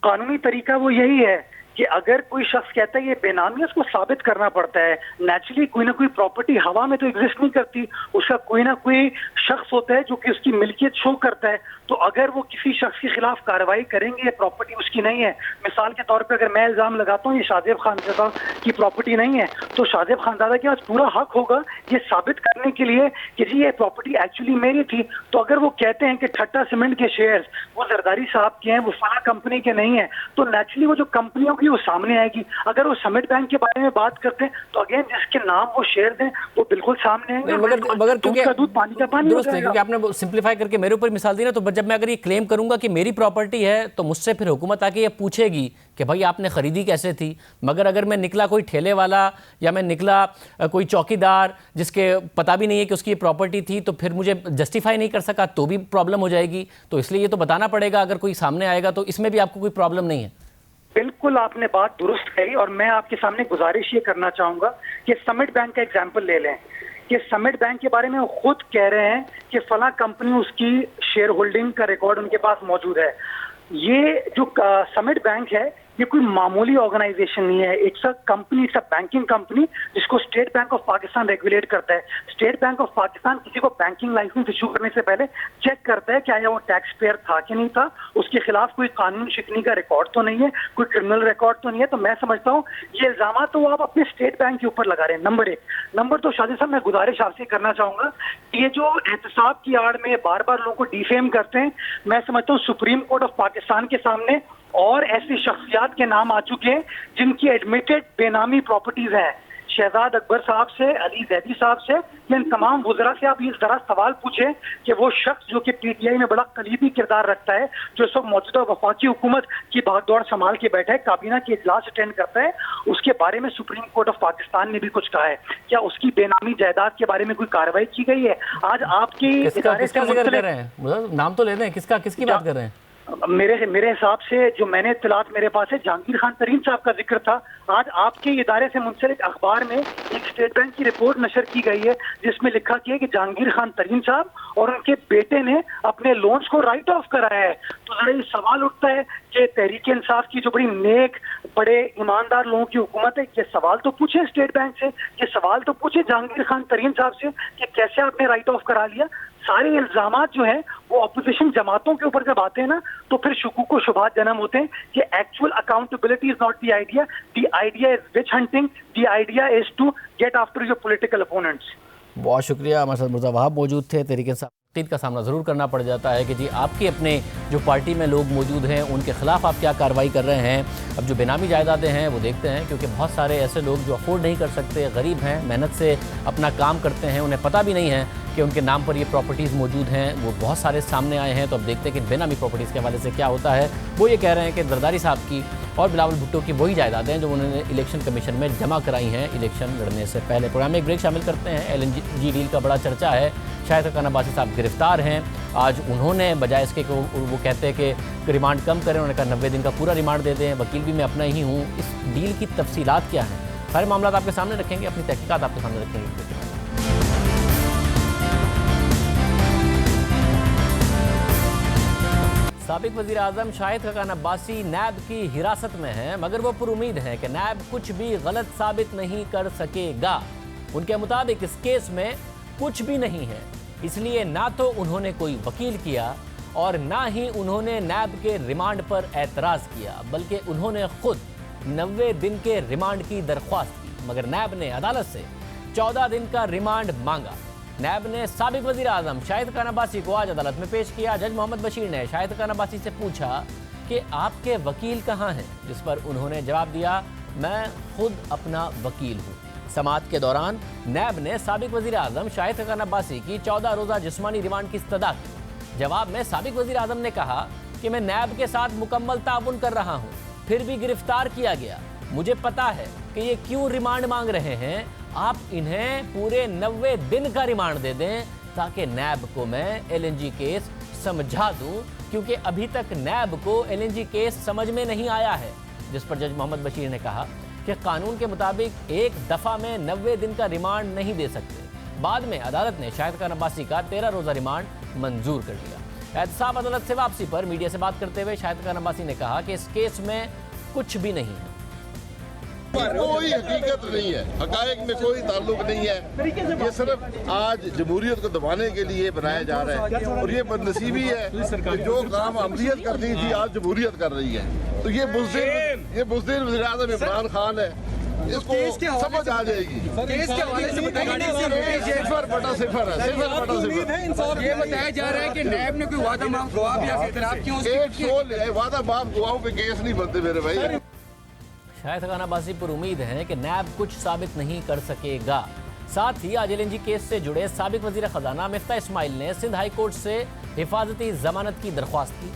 कानूनी तरीका वो यही है कि अगर कोई शख्स कहता है ये बेनामी है, उसको साबित करना पड़ता है। नेचुरली कोई ना कोई प्रॉपर्टी हवा में तो एग्जिस्ट नहीं करती, उसका कोई ना कोई शख्स होता है जो कि उसकी मिल्कियत शो करता है। तो अगर वो किसी शख्स के खिलाफ कार्रवाई करेंगे, ये प्रॉपर्टी उसकी नहीं है, मिसाल के तौर पे अगर मैं इल्जाम लगाता हूँ ये शाहजेब खानजादा की प्रॉपर्टी नहीं है, तो शाहजेब खानजादा के पास पूरा हक होगा ये साबित करने के लिए कि जी ये प्रॉपर्टी एक्चुअली मेरी थी। तो अगर वो कहते हैं कि ठट्टा सीमेंट के शेयर्स वो जरदारी साहब के हैं, वो फला कंपनी के नहीं है, तो नेचुरली वो जो कंपनियों की वो सामने आएगी। अगर वो समिट बैंक के बारे में बात करते हैं तो अगेन जिसके नाम वो शेयर दें वो बिल्कुल सामने आएंगे। मगर दूध का दूध पानी का पानी दुरुस्त है, क्योंकि आपने सिंप्लीफाई करके मेरे ऊपर मिसाल दी ना, तो जब मैं अगर ये क्लेम करूंगा कि मेरी प्रॉपर्टी है तो मुझसे फिर हुकूमत आके ये पूछेगी कि भाई आपने खरीदी कैसे थी। मगर अगर मैं निकला कोई ठेले वाला या मैं निकला कोई चौकीदार जिसके पता भी नहीं है कि उसकी प्रॉपर्टी थी, तो फिर मुझे जस्टिफाई नहीं कर सका तो भी प्रॉब्लम हो जाएगी। तो इसलिए ये तो बताना पड़ेगा अगर कोई सामने आएगा, तो इसमें भी आपको कोई प्रॉब्लम नहीं है। बिल्कुल आपने बात दुरुस्त कही, और मैं आपके सामने गुजारिश ये करना चाहूंगा कि समिट बैंक का एग्जाम्पल ले लें कि समिट बैंक के बारे में वो खुद कह रहे हैं कि फला कंपनी उसकी शेयर होल्डिंग का रिकॉर्ड उनके पास मौजूद है। ये जो समिट बैंक है ये कोई मामूली ऑर्गेनाइजेशन नहीं है, it's a company, it's a banking company जिसको state bank of Pakistan regulate करता है। स्टेट बैंक ऑफ पाकिस्तान किसी को बैंकिंग लाइसेंस इशू करने से पहले चेक करता है क्या वो टैक्स पेयर था कि नहीं था, उसके खिलाफ कोई कानून शिकनी का रिकॉर्ड तो नहीं है, कोई क्रिमिनल रिकॉर्ड तो नहीं है। तो मैं समझता हूँ ये इल्जाम तो आप अपने स्टेट बैंक के ऊपर लगा रहे हैं, नंबर एक। नंबर दो, शादी साहब मैं गुजारिश आपसे करना चाहूंगा, ये जो एहतसाब की आड़ में बार बार लोगों को डिफेम करते हैं, मैं समझता हूँ सुप्रीम कोर्ट ऑफ पाकिस्तान के सामने और ऐसी शख्सियात के नाम आ चुके हैं जिनकी एडमिटेड बेनामी प्रॉपर्टीज हैं। शहजाद अकबर साहब से, अली जैदी साहब से, इन तमाम वुज़रा से आप इस तरह सवाल पूछे कि वो शख्स जो कि पीटीआई में बड़ा कलीबी किरदार रखता है, जो सब मौजूदा वफाकी हुकूमत की भागदौड़ संभाल के बैठा है, काबीना के इजलास अटेंड करता है, उसके बारे में सुप्रीम कोर्ट ऑफ पाकिस्तान ने भी कुछ कहा है। क्या उसकी बेनामी जायदाद के बारे में कोई कार्रवाई की गई है? आज आपकी नाम तो ले दें, किसकी बात कर रहे हैं? मेरे हिसाब से जो मैंने इत्तलात मेरे पास है, जहांगीर खान तरीन साहब का जिक्र था। आज आपके इदारे से मुंसलिक अखबार में एक स्टेट बैंक की रिपोर्ट नशर की गई है जिसमें लिखा गया है कि जहांगीर खान तरीन साहब और उनके बेटे ने अपने लोन्स को राइट ऑफ कराया है। तो जरा ये सवाल उठता है कि तहरीक इंसाफ की जो बड़ी नेक, बड़े ईमानदार लोगों की हुकूमत है, ये सवाल तो पूछे स्टेट बैंक से, ये सवाल तो पूछे जहांगीर खान तरीन साहब से कि कैसे आपने राइट ऑफ करा लिया। सारे इल्जामात जो हैं वो अपोजिशन जमातों के ऊपर जब आते हैं ना, तो फिर शुकूक व शुबहात जन्म होते हैं कि actual accountability is not the idea is witch hunting, the idea is to get after your political opponents. बहुत शुक्रिया। हमारे साथ मिर्ज़ा वहाब मौजूद थे। तरीके से का सामना ज़रूर करना पड़ जाता है कि जी आपके अपने जो पार्टी में लोग मौजूद हैं उनके ख़िलाफ़ आप क्या कार्रवाई कर रहे हैं। अब जो बेनामी जायदादें हैं वो देखते हैं, क्योंकि बहुत सारे ऐसे लोग जो अफोर्ड नहीं कर सकते, गरीब हैं, मेहनत से अपना काम करते हैं, उन्हें पता भी नहीं है कि उनके नाम पर ये प्रॉपर्टीज़ मौजूद हैं। वो बहुत सारे सामने आए हैं। तो अब देखते हैं कि बेनामी प्रॉपर्टीज़ के हवाले से क्या होता है। वो ये कह रहे हैं कि जरदारी साहब की और बिलावल भुट्टो की वही जायदादें हैं जो उन्होंने इलेक्शन कमीशन में जमा कराई हैं इलेक्शन लड़ने से पहले। प्रोग्राम में एक ब्रेक शामिल करते हैं। LNG डील का बड़ा चर्चा है। शाहिद हक़ान अब्बासी साहब गिरफ्तार हैं। आज उन्होंने बजाय इसके कि वो कहते हैं कि रिमांड कम करें, उन्होंने कहा 90 दिन का पूरा रिमांड दे दें। वकील भी मैं अपना ही हूँ। इस डील की तफसीलात क्या हैं, सारे मामला आपके सामने रखेंगे, अपनी तहकीकात आपके सामने रखेंगे। साबिक वज़ीर आज़म शाहिद हक़ान अब्बासी नैब की हिरासत में हैं, मगर वो पुरुमीद हैं कि नैब कुछ भी गलत साबित नहीं कर सकेगा। उनके मुताबिक इस केस में कुछ भी नहीं है, इसलिए ना तो उन्होंने कोई वकील किया और ना ही उन्होंने नैब के रिमांड पर एतराज़ किया, बल्कि उन्होंने खुद 90 दिन के रिमांड की दरख्वास्त की। मगर नैब ने अदालत से 14 दिन का रिमांड मांगा। नैब ने साबिक वज़ीर आज़म शाहिद हक़ान अब्बासी को आज अदालत में पेश किया। जज मोहम्मद बशीर ने शाहिद हक़ान अब्बासी से पूछा कि आपके वकील कहाँ हैं, जिस पर उन्होंने जवाब दिया, मैं खुद अपना वकील हूँ। समाअत के दौरान नैब ने साबिक वज़ीर आज़म शाहिद हक़ान अब्बासी की 14 रोज़ा जिस्मानी रिमांड की इस्तदा की। जवाब में साबिक वज़ीर आज़म ने कहा कि मैं नैब के साथ मुकम्मल ताउन कर रहा हूँ, फिर भी गिरफ्तार किया गया। मुझे पता है कि ये क्यों रिमांड मांग रहे हैं। आप इन्हें पूरे 90 दिन का रिमांड दे दें ताकि नैब को मैं LNG केस समझा दूं, क्योंकि अभी तक नैब को LNG केस समझ में नहीं आया है। जिस पर जज मोहम्मद बशीर ने कहा कि कानून के मुताबिक एक दफ़ा में 90 दिन का रिमांड नहीं दे सकते। बाद में अदालत ने शाहिद हक़ान अब्बासी का 13 रोज़ा रिमांड मंजूर कर लिया। एहतसाब अदालत से वापसी पर मीडिया से बात करते हुए शाहिद हक़ान अब्बासी ने कहा कि इस केस में कुछ भी नहीं है, कोई हकीकत नहीं है, हकायक में कोई ताल्लुक नहीं है। ये सिर्फ आज जमहूरियत को दबाने के लिए बनाया जा रहा है और ये बदनसीबी है कि जो काम अमलियत करनी थी आज जमहूरियत कर रही है। तो ये बुज़दिल वज़ीर आज़म इमरान खान है, इसको समझ आ जाएगी। ये बताया जा रहा है कि नैब ने कोई वादा माफ गवाह या इतराफ़ क्यों वादा माफ गवाहों पे केस नहीं बनते मेरे भाई। शाहिद हक़ान अब्बासी पर उम्मीद है कि नैब कुछ साबित नहीं कर सकेगा। साथ ही आज LNG केस से जुड़े साबिक वज़ीर ख़जाना मिफ्ता इस्माइल ने सिंध हाई कोर्ट से हिफाजती ज़मानत की दरख्वास्त की,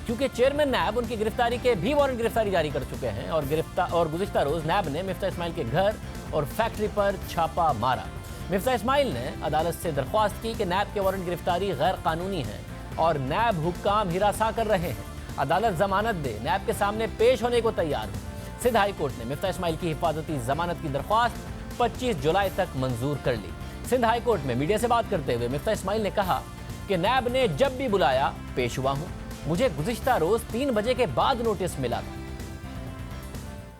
क्योंकि चेयरमैन नैब उनकी गिरफ्तारी के भी वारंट गिरफ्तारी जारी कर चुके हैं और गुज़िश्ता रोज़ नैब ने मिफ्ता इस्माइल के घर और फैक्ट्री पर छापा मारा। मिफ्ता इस्माइल ने अदालत से दरख्वास्त की कि नैब के वारंट गिरफ्तारी गैर कानूनी है और नैब हुक्काम हिरासा कर रहे हैं। अदालत ज़मानत दे, नैब के सामने पेश होने को तैयार है। सिंध हाई कोर्ट ने मिफ्ता इस्माइल की हिफाजती ज़मानत की दरख्वास्त 25 जुलाई तक मंजूर कर ली। सिंध हाई कोर्ट में मीडिया से बात करते हुए मिफ्ता इस्माइल ने कहा कि नैब ने जब भी बुलाया पेश हुआ हूँ। मुझे गुज़िश्ता रोज़ 3 बजे के बाद नोटिस मिला था।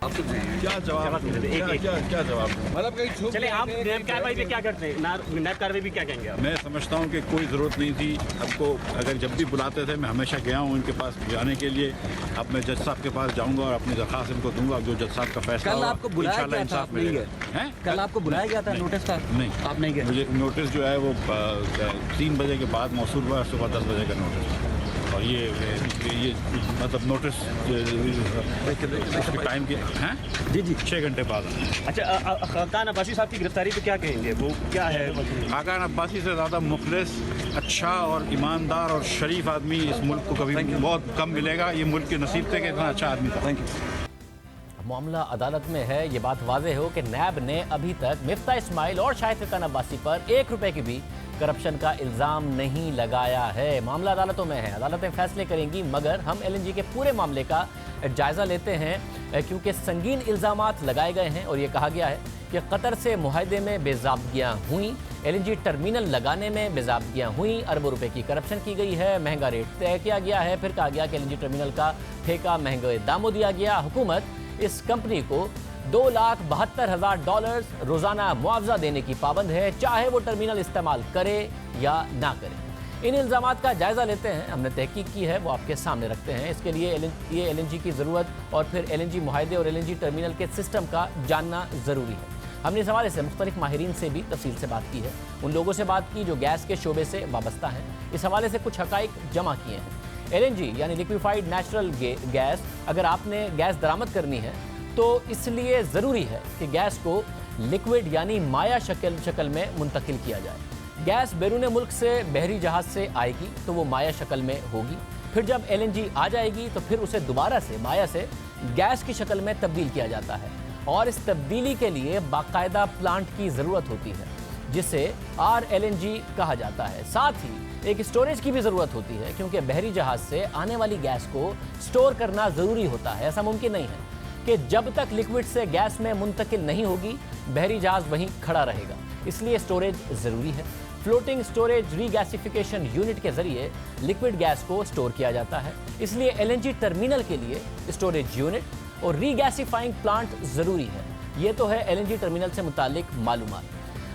क्या जवाब क्या जवाब मतलब चलिए आप नैब कार्रवाई पे क्या करते हैं, नैब कार्रवाई भी क्या कहेंगे आप? मैं समझता हूँ कि कोई ज़रूरत नहीं थी हमको। अगर जब भी बुलाते थे मैं हमेशा गया हूँ उनके पास जाने के लिए। अब मैं जज साहब के पास जाऊँगा और अपनी दरख्वास्त इनको दूंगा। जो जज साहब का फैसला कल आपको बुलाया गया था, आप नहीं गए? कल आपको बुलाया गया था नोटिस था? नहीं, आप नहीं गए। मुझे नोटिस जो है वो 3 बजे के बाद मौसूल हुआ, सुबह 10 बजे का नोटिस। और ये मतलब नोटिस टाइम के हैं जी 6 घंटे बाद। अच्छा, हक़ान अब्बासी साहब की गिरफ्तारी पे क्या कहेंगे, वो क्या है? हक़ान अब्बासी से ज़्यादा मुखलिस, अच्छा और ईमानदार और शरीफ आदमी इस मुल्क को कभी बहुत कम मिलेगा। ये मुल्क के नसीब थे कि इतना अच्छा आदमी था। Thank you. मामला अदालत में है, ये बात वाज़ेह हो कि नैब ने अभी तक मिफ्ता इस्माइल और शाहिद हक़ान अब्बासी पर 1 रुपए की भी करप्शन का इल्ज़ाम नहीं लगाया है। मामला अदालतों में है, अदालतें फैसले करेंगी, मगर हम LNG के पूरे मामले का जायज़ा लेते हैं क्योंकि संगीन इल्ज़ामात लगाए गए हैं और ये कहा गया है कि कतर से मुआहदे में बेज़ाब्तियाँ हुई, LNG टर्मिनल लगाने में बेज़ाब्तियाँ हुई, अरबों रुपए की करप्शन की गई है, महंगा रेट तय किया गया है, फिर कहा गया कि LNG टर्मिनल का ठेका महंगे दामों दिया गया। हुकूमत इस कंपनी को $2,72,000 रोज़ाना मुआवजा देने की पाबंद है, चाहे वो टर्मिनल इस्तेमाल करे या ना करे। इन इल्ज़ामात का जायज़ा लेते हैं, हमने तहकीक की है, वो आपके सामने रखते हैं। इसके लिए ये LNG की ज़रूरत और फिर LNG मुआहदे और LNG टर्मिनल के सिस्टम का जानना ज़रूरी है। हमने इस हवाले से मुख्तलिफ माहिरीन से भी तफसील से बात की है, उन लोगों से बात की जो गैस के शोबे से वाबस्ता हैं। इस हवाले से कुछ हक़ाइक़ जमा किए हैं। LNG यानी लिक्विफाइड नेचुरल गैस, अगर आपने गैस दरामद करनी है तो इसलिए ज़रूरी है कि गैस को लिक्विड यानी माया शक्ल में मुंतकिल किया जाए। गैस बैरून मुल्क से बहरी जहाज़ से आएगी तो वो माया शक्ल में होगी, फिर जब LNG आ जाएगी तो फिर उसे दोबारा से माया से गैस की शक्ल में तब्दील किया जाता है और इस तब्दीली के लिए बाकायदा प्लांट की ज़रूरत होती है जिसे RLNG कहा जाता है। साथ ही एक स्टोरेज की भी ज़रूरत होती है क्योंकि बहरी जहाज़ से आने वाली गैस को स्टोर करना ज़रूरी होता है। ऐसा मुमकिन नहीं है कि जब तक लिक्विड से गैस में मुंतकिल नहीं होगी बहरी जहाज़ वहीं खड़ा रहेगा, इसलिए स्टोरेज ज़रूरी है। फ्लोटिंग स्टोरेज रीगैसिफिकेशन यूनिट के ज़रिए लिक्विड गैस को स्टोर किया जाता है, इसलिए LNG टर्मिनल के लिए स्टोरेज यूनिट और रीगैसिफाइंग प्लांट ज़रूरी है। ये तो है LNG टर्मिनल से मुतालिक मालूमात।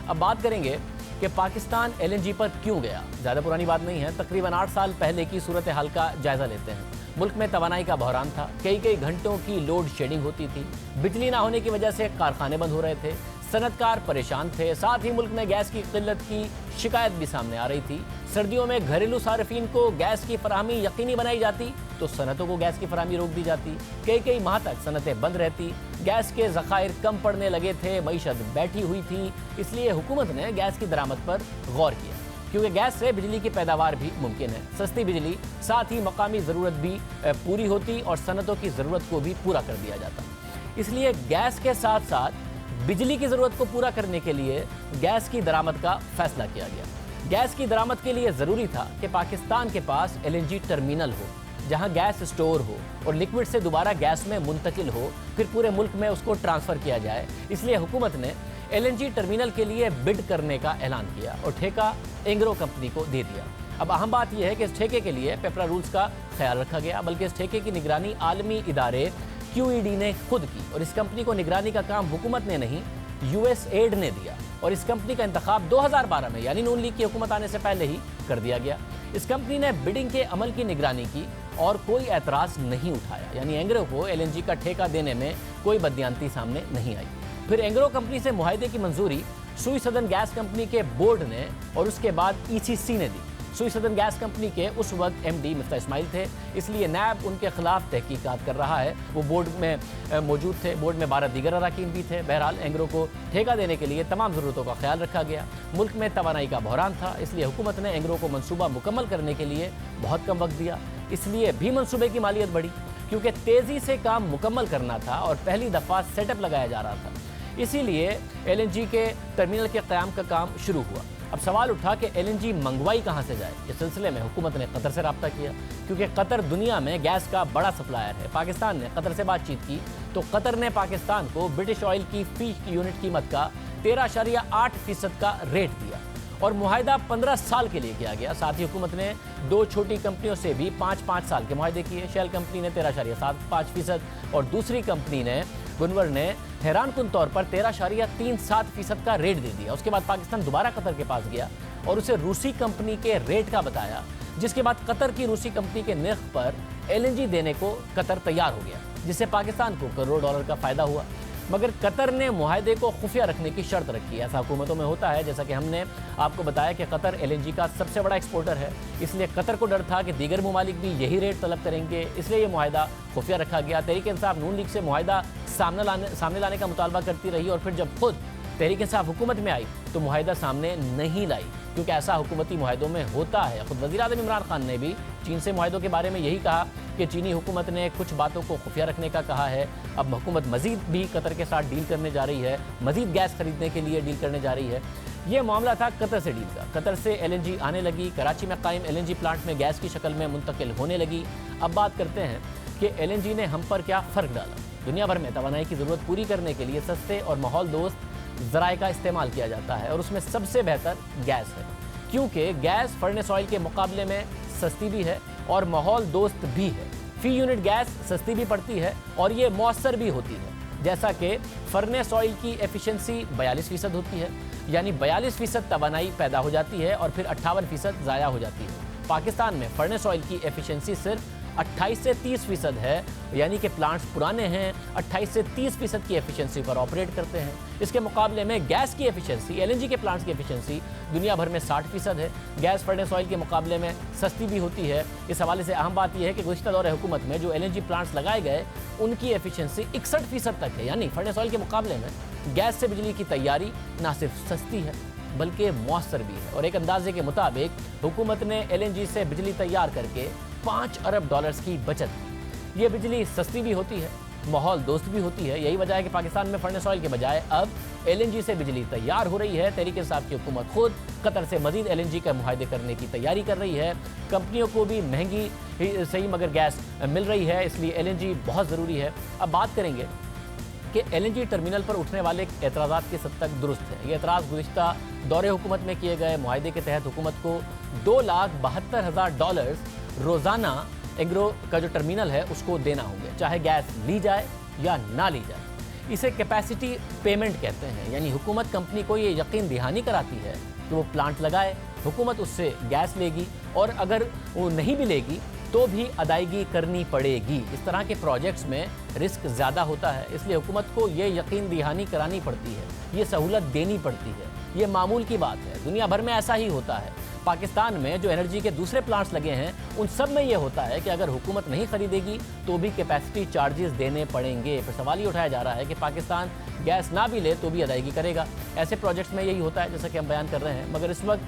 अब बात करेंगे कि पाकिस्तान LNG पर क्यों गया। ज़्यादा पुरानी बात नहीं है, तकरीबन 8 साल पहले की सूरत हाल का जायज़ा लेते हैं। मुल्क में तवानाई का बहरान था, कई घंटों की लोड शेडिंग होती थी, बिजली ना होने की वजह से कारखाने बंद हो रहे थे, सनतकार परेशान थे, साथ ही मुल्क में गैस की किल्लत की शिकायत भी सामने आ रही थी। सर्दियों में घरेलू सार्फिन को गैस की फराहमी यकीनी बनाई जाती तो सनतों को गैस की फराहमी रोक दी जाती, कई माह तक सनतें बंद रहती, गैस के ज़खायर कम पड़ने लगे थे, मईशत बैठी हुई थी। इसलिए हुकूमत ने गैस की दरामद पर गौर किया क्योंकि गैस से बिजली की पैदावार भी मुमकिन है, सस्ती बिजली, साथ ही मकामी ज़रूरत भी पूरी होती और सनतों की ज़रूरत को भी पूरा कर दिया जाता। इसलिए गैस के साथ साथ बिजली की ज़रूरत को पूरा करने के लिए गैस की दरामद का फैसला किया गया। गैस की दरामद के लिए ज़रूरी था कि पाकिस्तान के पास LNG टर्मिनल हो जहां गैस स्टोर हो और लिक्विड से दोबारा गैस में मुंतकिल हो, फिर पूरे मुल्क में उसको ट्रांसफ़र किया जाए। इसलिए हुकूमत ने LNG टर्मिनल के लिए बिड करने का ऐलान किया और ठेका एंग्रो कंपनी को दे दिया। अब अहम बात यह है कि इस ठेके के लिए पेपरा रूल्स का ख्याल रखा गया, बल्कि इस ठेके की निगरानी आलमी इदारे QED ने खुद की और इस कंपनी को निगरानी का काम हुकूमत ने नहीं USAID ने दिया और इस कंपनी का इंतखाब 2012 में यानी नून लीग की हुकूमत आने से पहले ही कर दिया गया। इस कंपनी ने बिडिंग के अमल की निगरानी की और कोई एतराज़ नहीं उठाया, यानी एंग्रो को LNG का ठेका देने में कोई बदयांती सामने नहीं आई। फिर एंग्रो कंपनी से मुआहदे की मंजूरी सुई सदन गैस कंपनी के बोर्ड ने और उसके बाद ECC ने दी। सुई सदन गैस कंपनी के उस वक्त MD मिफ्ता इस्माइल थे, इसलिए नैब उनके खिलाफ तहकीकात कर रहा है। वो बोर्ड में मौजूद थे, बोर्ड में 12 दीगर अरकान भी थे। बहरहाल एंग्रो को ठेका देने के लिए तमाम ज़रूरतों का ख्याल रखा गया। मुल्क में तवानाई का बहरान था, इसलिए हुकूमत ने एंग्रो को मनसूबा मुकम्मल करने के लिए बहुत कम वक्त दिया। इसलिए भी मनसूबे की मालियत बढ़ी क्योंकि तेज़ी से काम मुकम्मल करना था और पहली दफ़ा सेटअप लगाया जा रहा था। इसीलिए LNG के टर्मिनल के क़याम का काम शुरू हुआ। अब सवाल उठा कि LNG मंगवाई कहाँ से जाए। इस सिलसिले में हुकूमत ने कतर से रब्ता किया क्योंकि कतर दुनिया में गैस का बड़ा सप्लायर है। पाकिस्तान ने कतर से बातचीत की तो कतर ने पाकिस्तान को ब्रिटिश ऑयल की फी यूनिट कीमत का 13.8% का रेट दिया और मुआहदा 15 साल के लिए किया गया। साथ ही हुकूमत ने 2 छोटी कंपनियों से भी 5-5 साल के मुआहदे किए। शेल कंपनी ने 13.75% और दूसरी कंपनी ने गुनवर ने हैरानकुन तौर पर 13.37% का रेट दे दिया। उसके बाद पाकिस्तान दोबारा कतर के पास गया और उसे रूसी कंपनी के रेट का बताया, जिसके बाद कतर की रूसी कंपनी के निर्ख पर LNG देने को कतर तैयार हो गया, जिससे पाकिस्तान को करोड़ डॉलर का फ़ायदा हुआ। मगर कतर ने मुआहदे को खुफिया रखने की शर्त रखी। ऐसा हुकूमतों में होता है, जैसा कि हमने आपको बताया कि कतर LNG का सबसे बड़ा एक्सपोर्टर है, इसलिए कतर को डर था कि दीगर ममालिक भी यही रेट तलब करेंगे, इसलिए ये मुआहदा खुफिया रखा गया। तहरीक इंसाफ नून लीग से मुआहदा सामने लाने का मुतालबा करती रही और फिर जब खुद तहरीक इंसाफ हुकूमत में आई तो मुआहदा सामने नहीं लाई, क्योंकि ऐसा हुकूमती मुआहदों में होता है। खुद वज़ीर-ए-आज़म इमरान खान ने भी चीन से मुआहदों के बारे में यही कहा कि चीनी हुकूमत ने कुछ बातों को खुफिया रखने का कहा है। अब हुकूमत मज़ीद भी कतर के साथ डील करने जा रही है, मज़ीद गैस खरीदने के लिए डील करने जा रही है। ये मामला था कतर से डील का। कतर से LNG आने लगी, कराची में कायम LNG प्लांट में गैस की शक्ल में मुंतकिल होने लगी। अब बात करते हैं कि LNG ने हम पर क्या फ़र्क डाला। दुनिया भर में तवानाई की ज़रूरत पूरी करने के लिए सस्ते और माहौल दोस्त ज़राए का इस्तेमाल किया जाता है और उसमें सबसे बेहतर गैस है, क्योंकि गैस फर्नेस ऑयल के मुकाबले में सस्ती भी है और माहौल दोस्त भी है। फी यूनिट गैस सस्ती भी पड़ती है और ये मौसर भी होती है। जैसा कि फर्नेस ऑयल की एफिशिएंसी 42% होती है, यानी 42% तवानाई पैदा हो जाती है और फिर 58% ज़ाया हो जाती है। पाकिस्तान में फर्नेस ऑयल की एफिशिएंसी सिर्फ 28 से 30% है, यानी कि प्लांट्स पुराने हैं, 28 से 30% की एफिशिएंसी पर ऑपरेट करते हैं। इसके मुकाबले में गैस की एफिशिएंसी, LNG के प्लांट्स की एफिशिएंसी दुनिया भर में 60% है। गैस फर्नेस ऑयल के मुकाबले में सस्ती भी होती है। इस हवाले से अहम बात यह है कि गुज़िश्ता दौर हुकूमत में जो LNG प्लांट्स लगाए गए उनकी एफिशिएंसी 61% तक है, यानी फर्नेस ऑयल के मुकाबले में गैस से बिजली की तैयारी ना सिर्फ सस्ती है बल्कि मौसर भी है। और एक अंदाजे के मुताबिक हुकूमत ने LNG से बिजली तैयार करके $5 अरब की बचत की। ये बिजली सस्ती भी होती है, माहौल दोस्त भी होती है। यही वजह है कि पाकिस्तान में फर्नेस ऑयल के बजाय अब LNG से बिजली तैयार हो रही है। तहरीक इंसाफ की हुकूमत खुद कतर से मजीद LNG का मुआहदे करने की तैयारी कर रही है। कंपनियों को भी महंगी ही सही मगर गैस मिल रही है, इसलिए LNG बहुत ज़रूरी है। अब बात करेंगे कि LNG टर्मिनल पर उठने वाले एतराज़ात किस हद तक दुरुस्त है। ये एतराज़ गुज़िश्ता दौरे हुकूमत में किए गए मुआहदे के तहत हुकूमत को $2,72,000 रोज़ाना एग्रो का जो टर्मिनल है उसको देना होंगे, चाहे गैस ली जाए या ना ली जाए। इसे कैपेसिटी पेमेंट कहते हैं, यानी हुकूमत कंपनी को ये यकीन दहानी कराती है कि वो प्लांट लगाए, हुकूमत उससे गैस लेगी और अगर वो नहीं भी लेगी तो भी अदायगी करनी पड़ेगी। इस तरह के प्रोजेक्ट्स में रिस्क ज़्यादा होता है, इसलिए हुकूमत को ये यकीन दहानी करानी पड़ती है, ये सहूलत देनी पड़ती है। ये मामूल की बात है, दुनिया भर में ऐसा ही होता है। पाकिस्तान में जो एनर्जी के दूसरे प्लांट्स लगे हैं उन सब में ये होता है कि अगर हुकूमत नहीं खरीदेगी तो भी कैपेसिटी चार्जेस देने पड़ेंगे। फिर सवाल ये उठाया जा रहा है कि पाकिस्तान गैस ना भी ले तो भी अदायगी करेगा। ऐसे प्रोजेक्ट्स में यही होता है जैसा कि हम बयान कर रहे हैं, मगर इस वक्त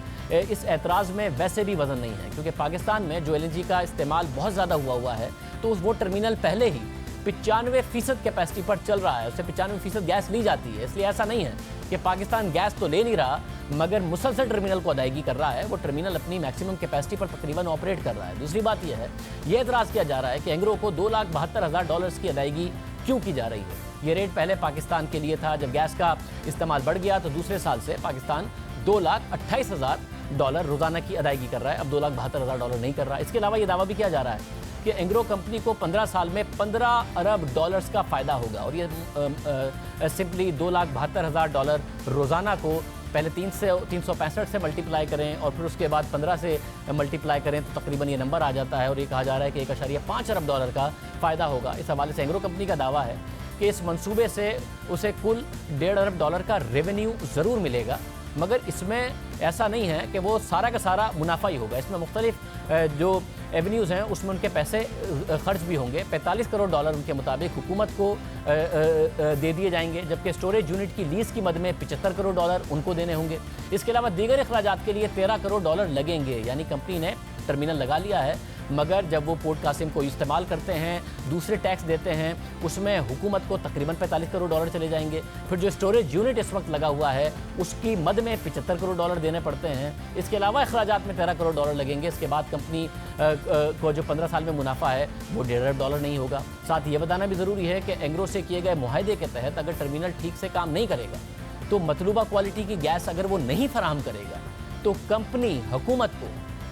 इस एतराज़ में वैसे भी वजन नहीं है, क्योंकि पाकिस्तान में जो LNG का इस्तेमाल बहुत ज़्यादा हुआ है तो वो टर्मिनल पहले ही 95% कैपेसिटी पर चल रहा है, उससे 95% गैस ली जाती है। इसलिए ऐसा नहीं है कि पाकिस्तान गैस तो ले नहीं रहा मगर मुसलसल टर्मिनल को अदायगी कर रहा है, वो टर्मिनल अपनी मैक्सिमम कैपेसिटी पर तकरीबन ऑपरेट कर रहा है। दूसरी बात यह है, ये एतराज़ किया जा रहा है कि एंग्रो को $2,72,000 की अदायगी क्यों की जा रही है। ये रेट पहले पाकिस्तान के लिए था, जब गैस का इस्तेमाल बढ़ गया तो दूसरे साल से पाकिस्तान $2,28,000 रोज़ाना की अदायगी कर रहा है, अब $2,72,000 नहीं कर रहा। इसके अलावा ये दावा भी किया जा रहा है कि एंग्रो कंपनी को 15 साल में $15 अरब का फ़ायदा होगा और ये सिंपली $2,72,000 रोज़ाना को पहले 365 से मल्टीप्लाई करें और फिर उसके बाद 15 से मल्टीप्लाई करें तो तकरीबन ये नंबर आ जाता है और ये कहा जा रहा है कि $1.5 अरब का फ़ायदा होगा। इस हवाले से एंग्रो कंपनी का दावा है कि इस मंसूबे से उसे कुल $1.5 अरब का रेवेन्यू ज़रूर मिलेगा, मगर इसमें ऐसा नहीं है कि वो सारा का सारा मुनाफा ही होगा। इसमें मुख्तलिफ जो एवेन्यूज़ हैं उसमें उनके पैसे खर्च भी होंगे। $45 करोड़ उनके मुताबिक हुकूमत को दे दिए जाएंगे, जबकि स्टोरेज यूनिट की लीज़ की मद में $75 करोड़ उनको देने होंगे। इसके अलावा दीगर अखराजात के लिए $13 करोड़ लगेंगे, यानी कंपनी ने टर्मिनल लगा लिया है, मगर जब वो पोर्ट कासिम को इस्तेमाल करते हैं, दूसरे टैक्स देते हैं, उसमें हुकूमत को तकरीबन $45 करोड़ चले जाएंगे। फिर जो स्टोरेज यूनिट इस वक्त लगा हुआ है उसकी मद में $75 करोड़ देने पड़ते हैं। इसके अलावा अखराजात में $13 करोड़ लगेंगे। इसके बाद कंपनी को जो 15 साल में मुनाफा है वो $1.5 अरब नहीं होगा। साथ ये बताना भी ज़रूरी है कि एंग्रो से किए गए मुआहदे के तहत अगर टर्मिनल ठीक से काम नहीं करेगा तो मतलूबा क्वालिटी की गैस अगर वो नहीं फराहम करेगा तो कंपनी हुकूमत को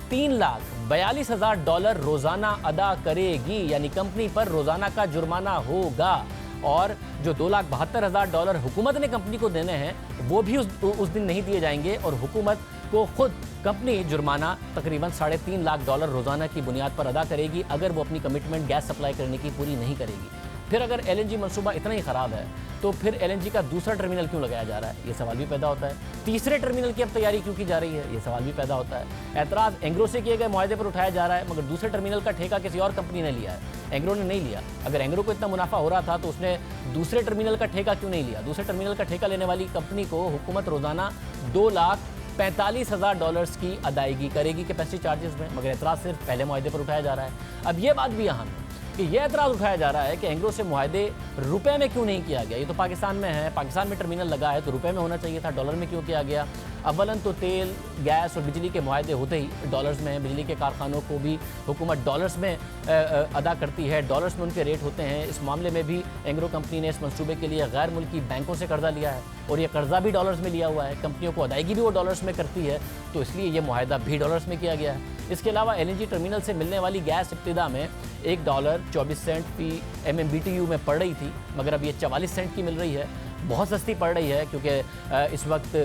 $3,42,000 रोज़ाना अदा करेगी, यानी कंपनी पर रोज़ाना का जुर्माना होगा। और जो $2,72,000 हुकूमत ने कंपनी को देने हैं वो भी उस दिन नहीं दिए जाएंगे और हुकूमत को खुद कंपनी जुर्माना तकरीबन $3.5 लाख रोज़ाना की बुनियाद पर अदा करेगी अगर वो अपनी कमिटमेंट गैस सप्लाई करने की पूरी नहीं करेगी। फिर अगर LNG मनसूबा इतना ही ख़राब है तो फिर LNG का दूसरा टर्मिनल क्यों लगाया जा रहा है, ये सवाल भी पैदा होता है। तीसरे टर्मिनल की अब तैयारी क्यों की जा रही है, ये सवाल भी पैदा होता है। एतराज़ एंग्रो से किए गए मुआहदे पर उठाया जा रहा है, मगर दूसरे टर्मिनल का ठेका किसी और कंपनी ने लिया है, एंग्रो ने नहीं लिया। अगर एंग्रो को इतना मुनाफा हो रहा था तो उसने दूसरे टर्मिनल का ठेका क्यों नहीं लिया। दूसरे टर्मिनल का ठेका लेने वाली कंपनी को हुकूमत रोज़ाना $2,45,000 की अदायगी करेगी कैपेसिटी चार्जेस में, मगर एतराज़ सिर्फ पहले मुआहदे पर उठाया जा रहा है। अब ये बात भी अहम है कि यह एतराज़ उठाया जा रहा है कि एंग्रो से मुआहदे रुपए में क्यों नहीं किया गया। ये तो पाकिस्तान में है, पाकिस्तान में टर्मिनल लगा है तो रुपए में होना चाहिए था, डॉलर में क्यों किया गया। अव्वलन तो तेल, गैस और बिजली के मुआहदे होते ही डॉलर्स में हैं। बिजली के कारखानों को भी हुकूमत डॉलर्स में अदा करती है, डॉलर्स में उनके रेट होते हैं। इस मामले में भी एंग्रो कंपनी ने इस मंसूबे के लिए गैर मुल्की बैंकों से कर्जा लिया है और ये कर्जा भी डॉलर्स में लिया हुआ है। कंपनियों को अदायगी भी वो डॉलर्स में करती है, तो इसलिए ये मुआहदा भी डॉलर्स में किया गया है। इसके अलावा LNG टर्मिनल से मिलने वाली गैस इब्तिदा में $1.24 फी MMBTU में पड़ रही थी, मगर अब ये 44 सेंट की मिल रही है। बहुत सस्ती पड़ रही है क्योंकि इस वक्त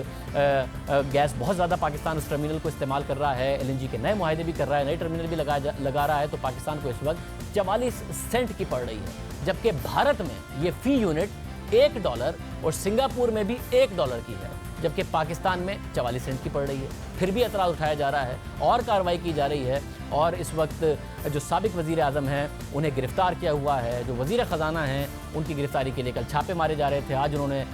गैस बहुत ज़्यादा पाकिस्तान उस टर्मिनल को इस्तेमाल कर रहा है, LNG के नए मुआहदे भी कर रहा है, नए टर्मिनल भी लगा रहा है, तो पाकिस्तान को इस वक्त 44 सेंट की पड़ रही है। जबकि भारत में ये फ़ी यूनिट $1 और सिंगापुर में भी $1 की है, जबकि पाकिस्तान में 44 सेंट की पड़ रही है। फिर भी एतराज़ उठाया जा रहा है और कार्रवाई की जा रही है और इस वक्त जो साबिक वज़ीर आज़म हैं उन्हें गिरफ़्तार किया हुआ है। जो वज़ीर ख़जाना हैं उनकी गिरफ़्तारी के लिए कल छापे मारे जा रहे थे, आज उन्होंने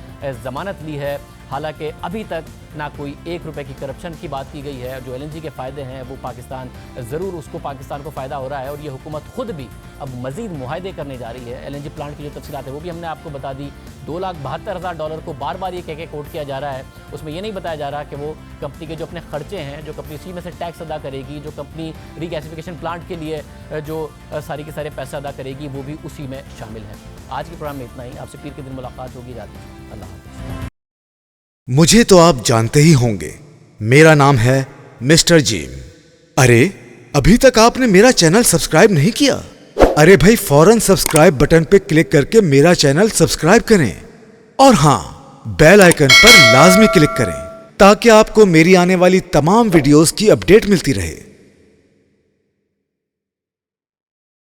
ज़मानत ली है। हालांकि अभी तक ना कोई ₹1 की करप्शन की बात की गई है। जो LNG के फ़ायदे हैं वो पाकिस्तान ज़रूर उसको पाकिस्तान को फ़ायदा हो रहा है और ये हुकूमत ख़ुद भी अब मज़ीद मुआहदे करने जा रही है। LNG प्लांट की जो तफसीलात है वो भी हमने आपको बता दी। $2,72,000 को बार बार ये कह के कोट किया जा रहा है, उसमें ये नहीं बताया जा रहा कि वो कंपनी के जो अपने खर्चे हैं, जो कंपनी उसी में से टैक्स अदा करेगी, जो कंपनी रीगैसिफिकेशन प्लांट के लिए जो सारी के सारे पैसे अदा करेगी वो भी उसी में शामिल है। आज के प्रोग्राम में इतना ही। आपसे पीर के दिन मुलाकात होगी। रात में अल्लाह हाफ़िज़। मुझे तो आप जानते ही होंगे, मेरा नाम है मिस्टर जीम। अरे अभी तक आपने मेरा चैनल सब्सक्राइब नहीं किया? अरे भाई फौरन सब्सक्राइब बटन पे क्लिक करके मेरा चैनल सब्सक्राइब करें और हाँ, बेल आइकन पर लाजमी क्लिक करें ताकि आपको मेरी आने वाली तमाम वीडियोस की अपडेट मिलती रहे।